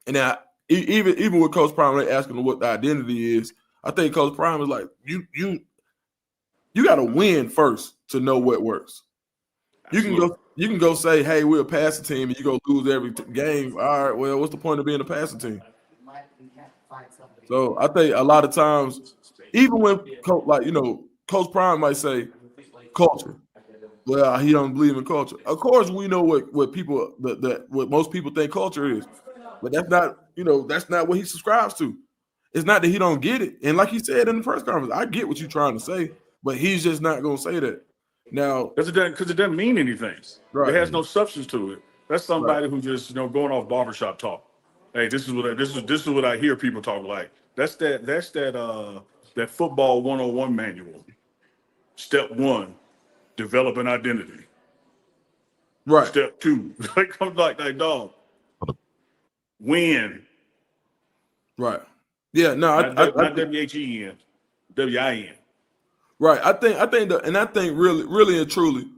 And now, even with Coach Prime asking what the identity is, I think Coach Prime is like, you got to win first to know what works. You can go say, hey, we're a passing team, and you go lose every game. All right, well, what's the point of being a passing team? So I think a lot of times, even when Coach Prime might say culture. Well, he don't believe in culture. Of course, we know what most people think culture is, but that's not what he subscribes to. It's not that he don't get it. And like he said in the press conference, I get what you're trying to say, but he's just not going to say that. Now, because it doesn't mean anything. Right. It has no substance to it. That's somebody who just going off barbershop talk. Hey, this is what I hear people talk like. That's that football 101 manual. Step 1, develop an identity. Right. Step 2, like dog. Win. Right. Yeah. No. Not W-H-E-N. W-I-N. Right. I think really and truly,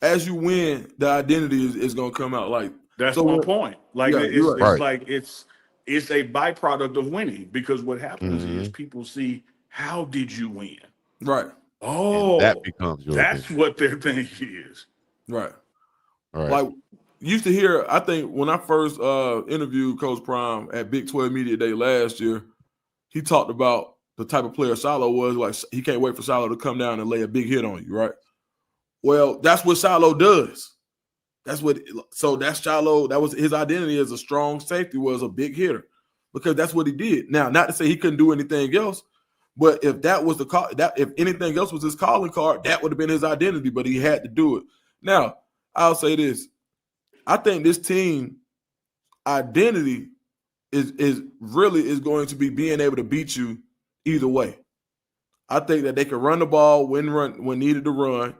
as you win, the identity is going to come out. Like that's my point. Like it's right. like it's a byproduct of winning because what happens is people see how did you win. Right. Oh, and that becomes your that's what their thing is. Right. Right. Like used to hear, I think when I first interviewed Coach Prime at Big 12 Media Day last year, he talked about the type of player Shiloh was. Like, he can't wait for Shiloh to come down and lay a big hit on you, right? Well, that's what Shiloh does. So that's Shiloh. That was his identity as a strong safety, was a big hitter, because that's what he did. Now, not to say he couldn't do anything else, but if that was if anything else was his calling card, that would have been his identity, but he had to do it. Now, I'll say this. I think this team identity is going to be being able to beat you either way. I think that they can run the ball when needed to run.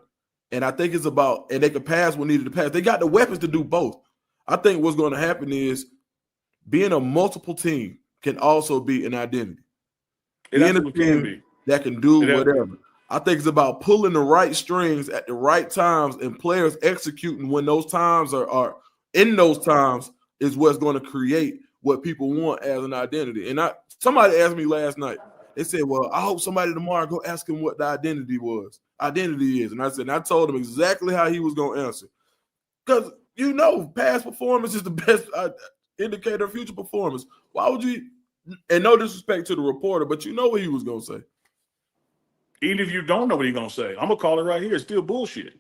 And I think it's about, and they can pass when needed to pass. They got the weapons to do both. I think what's going to happen is being a multiple team can also be an identity. Being a team that can do whatever. I think it's about pulling the right strings at the right times, and players executing when those times are in those times is what's going to create what people want as an identity. And somebody asked me last night, they said, well, I hope somebody tomorrow go ask him what the identity is. And I told him exactly how he was going to answer. Because, past performance is the best indicator of future performance. Why would you, and no disrespect to the reporter, but you know what he was going to say. Even if you don't know what he's going to say, I'm going to call it right here. It's still bullshit.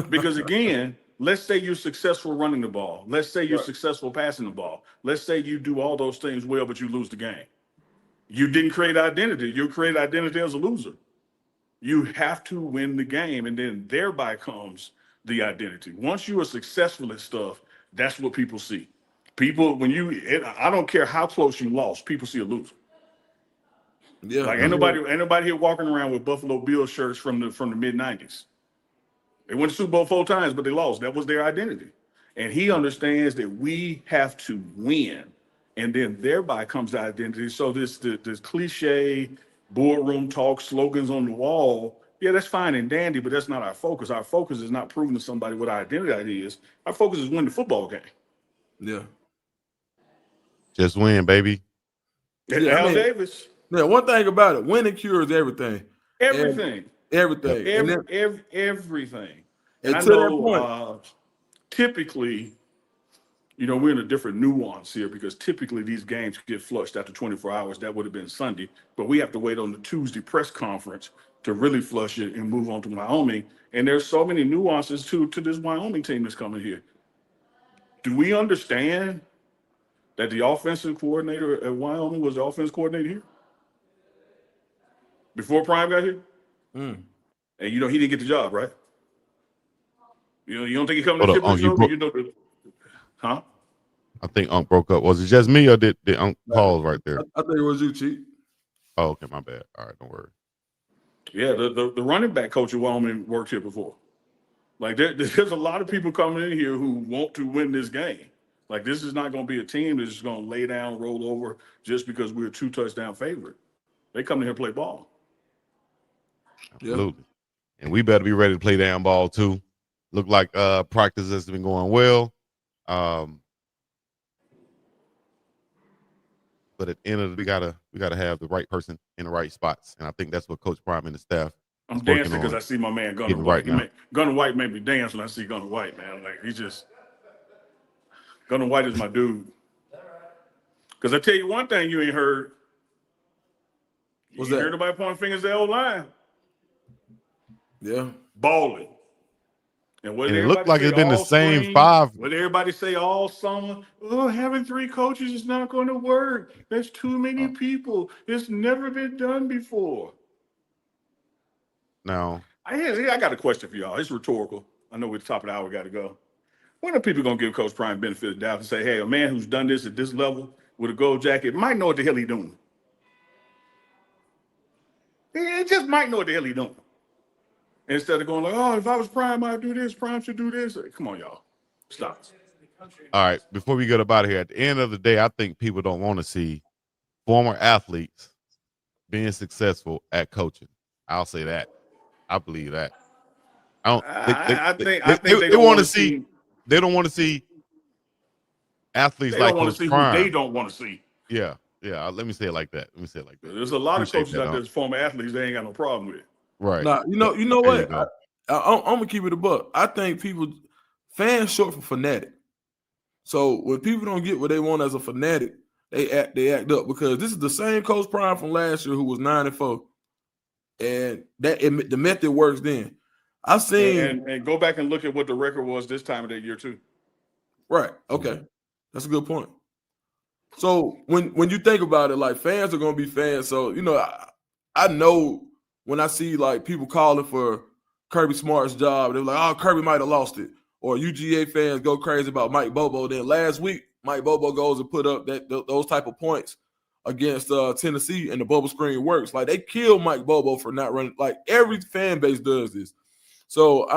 Because again, let's say you're successful running the ball. Let's say you're successful passing the ball. Let's say you do all those things well, but you lose the game. You didn't create identity. You create identity as a loser. You have to win the game, and then thereby comes the identity. Once you are successful at stuff, that's what people see. People, I don't care how close you lost, people see a loser. Yeah. Like anybody here walking around with Buffalo Bills shirts from the mid-90s. They went to Super Bowl 4 times, but they lost. That was their identity. And he understands that we have to win. And then thereby comes the identity. So this cliche boardroom talk, slogans on the wall, yeah, that's fine and dandy, but that's not our focus. Our focus is not proving to somebody what our identity is. Our focus is winning the football game. Yeah. Just win, baby. Yeah, Al Davis. Yeah, one thing about it, winning cures everything. Everything. Everything. Everything. And I to that know point, typically, we're in a different nuance here, because typically these games get flushed after 24 hours. That would have been Sunday, but we have to wait on the Tuesday press conference to really flush it and move on to Wyoming. And there's so many nuances to this Wyoming team that's coming here. Do we understand that the offensive coordinator at Wyoming was the offensive coordinator here before Prime got here? And he didn't get the job, right? You don't think he coming to ship huh? I think Unc broke up. Was it just me, or did Unc pause right there? I think it was you, Chief. Oh, okay, my bad. All right, don't worry. Yeah, the running back coach at Wyoming worked here before. Like there's a lot of people coming in here who want to win this game. Like, this is not going to be a team that's just going to lay down, roll over just because we're a 2-touchdown favorite. They come in here and play ball. Absolutely. And we better be ready to play down ball too. Look like practice has been going well. But at the end of it, we gotta have the right person in the right spots. And I think that's what Coach Prime and the staff I'm dancing because I see my man Gunner White. Gunner White made me dance when I see Gunner White, man. Like, Gunner White is my dude. Because I tell you one thing you ain't heard. You ain't heard nobody pointing fingers at the old line. Yeah. Balling. And it looked like it's been the same five. What everybody say all summer, having 3 coaches is not going to work. There's too many people. It's never been done before. Now, I got a question for y'all. It's rhetorical. I know we're at the top of the hour, we got to go. When are people going to give Coach Prime benefit of the doubt and say, hey, a man who's done this at this level with a gold jacket might know what the hell he's doing? He just might know what the hell he's doing. Instead of going like, if I was Prime, I'd do this. Prime should do this. Come on, y'all. Stop. All right, before we get up out of here, at the end of the day, I think people don't want to see former athletes being successful at coaching. I'll say that. I believe that. I think they want to see. They don't want to see athletes like Coach Prime. Who they don't want to see. Yeah. Let me say it like that. There's a lot of coaches out there, former athletes, they ain't got no problem with it. Right. Nah, you know what? I'm gonna keep it a buck. I think people Fans short for fanatic. So when people don't get what they want as a fanatic, they act up, because this is the same Coach Prime from last year who was 9-4, and the method works. Then I've seen And go back and look at what the record was this time of the year too. right. Okay, that's a good point. So when you think about it, like, fans are gonna be fans. So I know when I see like people calling for Kirby Smart's job, they're like, "Oh, Kirby might have lost it," or UGA fans go crazy about Mike Bobo. Then last week, Mike Bobo goes and put up those type of points against Tennessee, and the bubble screen works. Like, they kill Mike Bobo for not running. Like, every fan base does this. So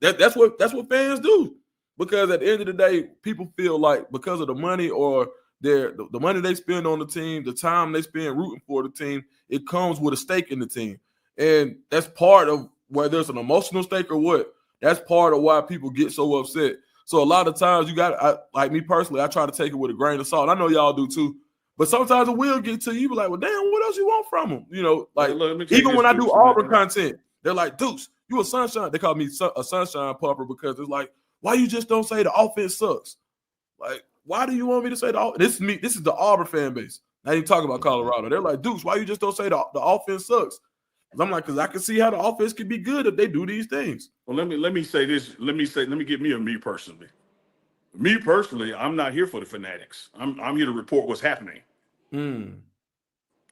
that's what fans do, because at the end of the day, people feel like because of the money or the money they spend on the team, the time they spend rooting for the team, it comes with a stake in the team. And that's part of whether it's an emotional stake or what. That's part of why people get so upset. So a lot of times like me personally, I try to take it with a grain of salt. I know y'all do too. But sometimes it will get to you. You be like, well, damn, what else you want from them? Like, even when I do Auburn content, they're like, Deuce, you a sunshine. They call me a sunshine pupper, because it's like, why you just don't say the offense sucks? Like, why do you want me to say this is me? This is the Auburn fan base. I ain't talking about Colorado. They're like, Deuce, why you just don't say the offense sucks? I'm like, because I can see how the offense can be good if they do these things. Well, let me say this. Let me get me personally. Me personally, I'm not here for the fanatics. I'm here to report what's happening. And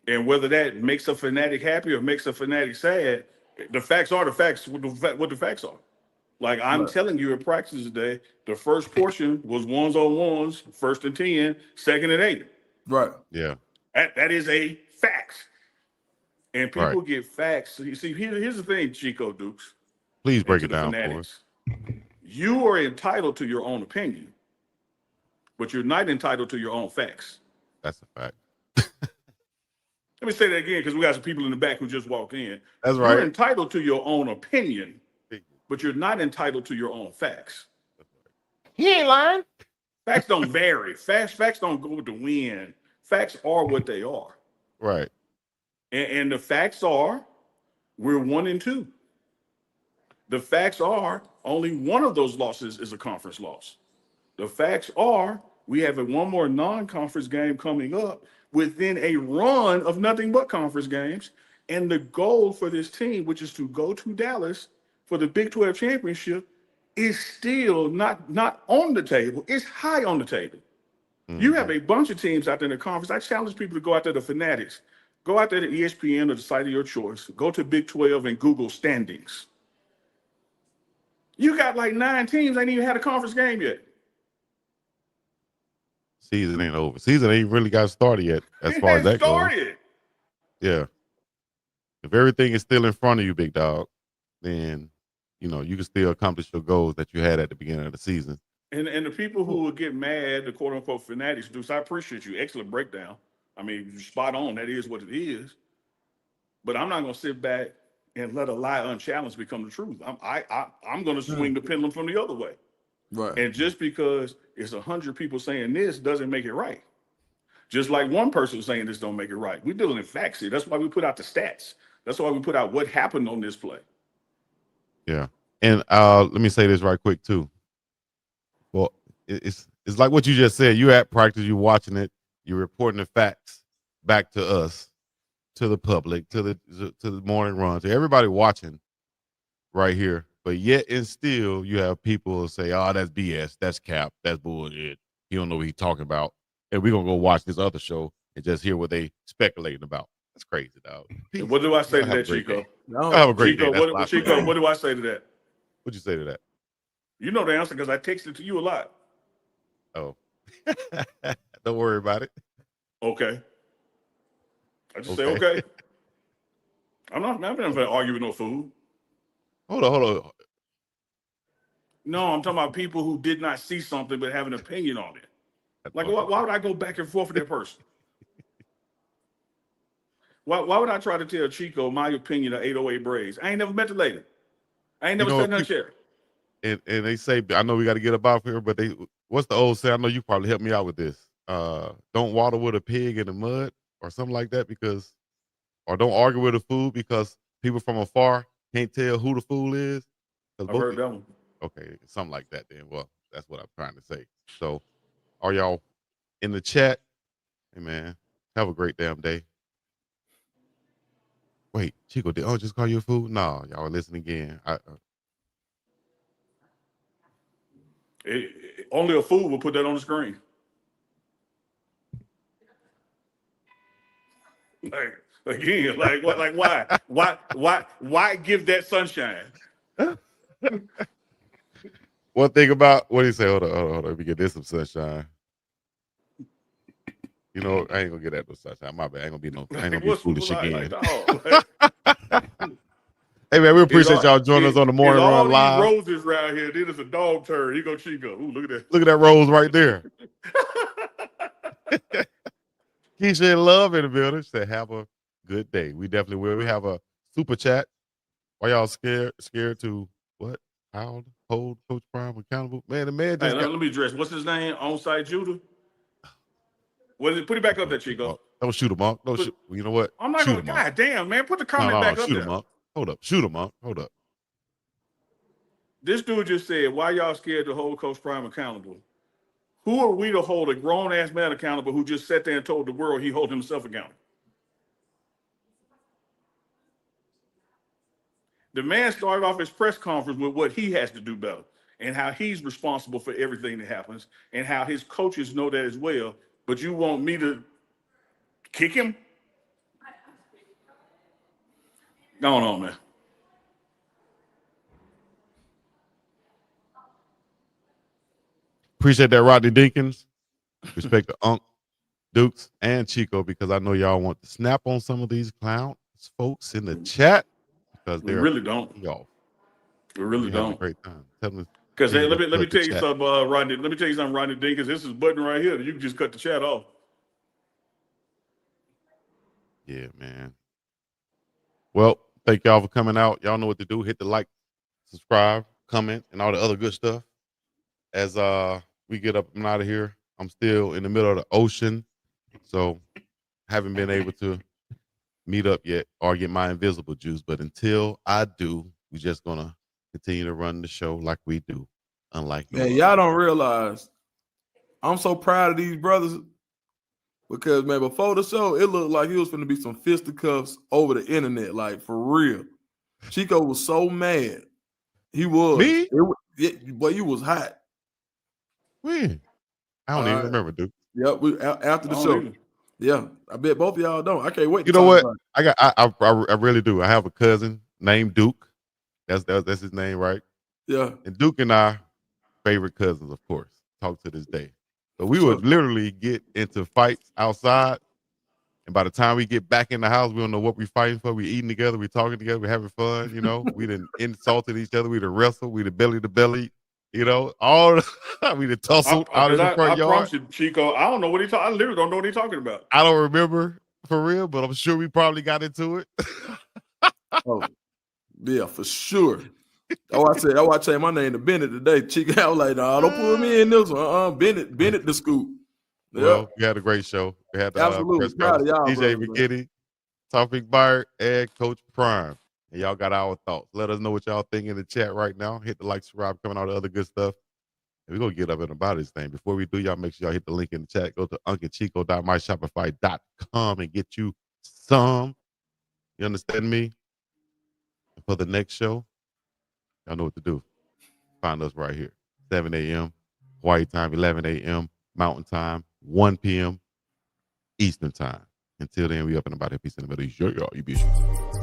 whether that makes a fanatic happy or makes a fanatic sad, the facts are the facts. What the facts are. Like, I'm telling you, at practice today, the first portion was 1-on-1s, 1st and 10, 2nd and 8. Right. Yeah. That is a fact. And people get facts. You see, here's the thing, Chico Dukes. Please break it down for us. You are entitled to your own opinion, but you're not entitled to your own facts. That's a fact. Let me say that again, because we got some people in the back who just walked in. That's right. You're entitled to your own opinion, but you're not entitled to your own facts. He ain't lying. Facts don't vary. Facts don't go with the wind. Facts are what they are. Right. And the facts are, we're 1-2. The facts are, only one of those losses is a conference loss. The facts are, we have one more non-conference game coming up within a run of nothing but conference games. And the goal for this team, which is to go to Dallas for the Big 12 championship, is still not on the table. It's high on the table. You have a bunch of teams out there in the conference. I challenge people to go out there to Fanatics. Go out there to ESPN or the site of your choice. Go to Big 12 and Google standings. You got like 9 teams ain't even had a conference game yet. Season ain't over. Season ain't really got started yet, as far as that goes. Yeah. If everything is still in front of you, big dog, then you can still accomplish your goals that you had at the beginning of the season. And the people who would get mad, the quote unquote fanatics, Deuce, I appreciate you. Excellent breakdown. I mean, you're spot on. That is what it is. But I'm not going to sit back and let a lie unchallenged become the truth. I'm going to swing the pendulum from the other way. Right. And just because it's 100 people saying this doesn't make it right. Just like one person saying this don't make it right. We're dealing in facts here. That's why we put out the stats. That's why we put out what happened on this play. Yeah. And let me say this right quick too. Well, it's like what you just said. You're at practice, you're watching it, you're reporting the facts back to us, to the public, to the morning run, to everybody watching right here. But yet and still, you have people who say, "Oh, that's BS, that's cap, that's bullshit. He don't know what he's talking about." And we're gonna go watch this other show and just hear what they speculating about. That's crazy, dog. What do I say to Have a that, great Chico? day. Have a great day. Chico, what do I say to that? What'd you say to that? You know the answer because I texted to you a lot. Oh, don't worry about it. Okay. I just say okay. I'm not going to argue with no fool. Hold on. No, I'm talking about people who did not see something but have an opinion on it. Like, why would I go back and forth with that person? Why would I try to tell Chico my opinion of 808 braids? I ain't never met the lady. I ain't never sat in her chair. And they say, I know we got to get up out here, but what's the old say? I know you probably help me out with this. Don't water with a pig in the mud or something like that, or don't argue with a fool because people from afar can't tell who the fool is. I've heard that one. Okay, something like that. Then, well, that's what I'm trying to say. So, are y'all in the chat? Hey, man, have a great damn day. Wait, Chico, did just call you a fool? No, y'all listen again. Only a fool will put that on the screen. Like again, like what? Like why give that sunshine? One thing about what do you say? Hold on. Let me get this some sunshine. You know, I ain't gonna get that no sunshine. My bad. I ain't gonna be foolish again. Hey man, we appreciate y'all joining us on the morning run all live. These roses around here. Then it's a dog turd. Here go Chico. Ooh, look at that. Look at that rose right there. Keisha in love in the building. She said, "Have a good day." We definitely will. We have a super chat. Why y'all scared to what? Hold Coach Prime accountable? Man, the man just Let me address. What's his name? Onside Judah. What is it? Put it back up there, Chico. Don't shoot him up. Don't shoot. You know what? I'm not shoot gonna. him up. God damn, man. Put the comment back up shoot there. him up. Hold up. Shoot him up. Hold up. This dude just said, "Why y'all scared to hold Coach Prime accountable?" Who are we to hold a grown ass man accountable who just sat there and told the world he hold himself accountable? The man started off his press conference with what he has to do better and how he's responsible for everything that happens and how his coaches know that as well. But you want me to kick him? Go on, man. Appreciate that, Rodney Dinkins. Respect to Unc, Dukes, and Chico, because I know y'all want to snap on some of these clown folks in the chat because We they're really don't. Y'all. We really Having a don't. great time. Tell them. Because hey, let me plug tell the you chat. something, Rodney. Let me tell you something, Rodney Dinkins. This is a button right here. You can just cut the chat off. Yeah, man. Well, thank y'all for coming out. Y'all know what to do. Hit the like, subscribe, comment, and all the other good stuff. As we get up and out of here, I'm still in the middle of the ocean, so haven't been able to meet up yet or get my invisible juice. But until I do, we're just gonna continue to run the show like we do. Unlike no Man, other. y'all don't realize I'm so proud of these brothers because man, before the show, it looked like it was going to be some fisticuffs over the internet, like for real. Chico was so mad. He was. Me? But you was hot. When? I don't even remember, dude. Yep, after the I don't show. either. Yeah, I bet both of y'all don't. I can't wait to You know talk what? about it. I really do. I have a cousin named Duke. That's his name, right? Yeah. And Duke and I, favorite cousins, of course. Talk to this day. So we Sure. would literally get into fights outside. And by the time we get back in the house, we don't know what we're fighting for. We eating together, we talking together, we having fun, you know. We done insulted each other, we done wrestled, we done belly to belly, you know, all we done tussled out in the front I yard. promise you, Chico, I don't know what I literally don't know what he's talking about. I don't remember for real, but I'm sure we probably got into it. Oh, yeah, for sure. Oh, I said, I changed my name to Bennett today. Chico, I was like, nah, don't put me in this one. Bennett the scoop. Yep. Well, we had a great show. We had the Absolutely. press Proud of y'all, DJ brothers, man. McKinney, Tawfiq Byard, and Coach Prime. And y'all got our thoughts. Let us know what y'all think in the chat right now. Hit the like, subscribe, coming all the other good stuff. And we're going to get up and about this thing. Before we do, y'all make sure y'all hit the link in the chat. Go to unclechico.myshopify.com and get you some. You understand me? And for the next show, y'all know what to do. Find us right here. 7 a.m. Hawaii time, 11 a.m. Mountain time, 1 p.m. Eastern time. Until then, we up and about here. Peace in the Middle East. Yo, y'all. You be sure.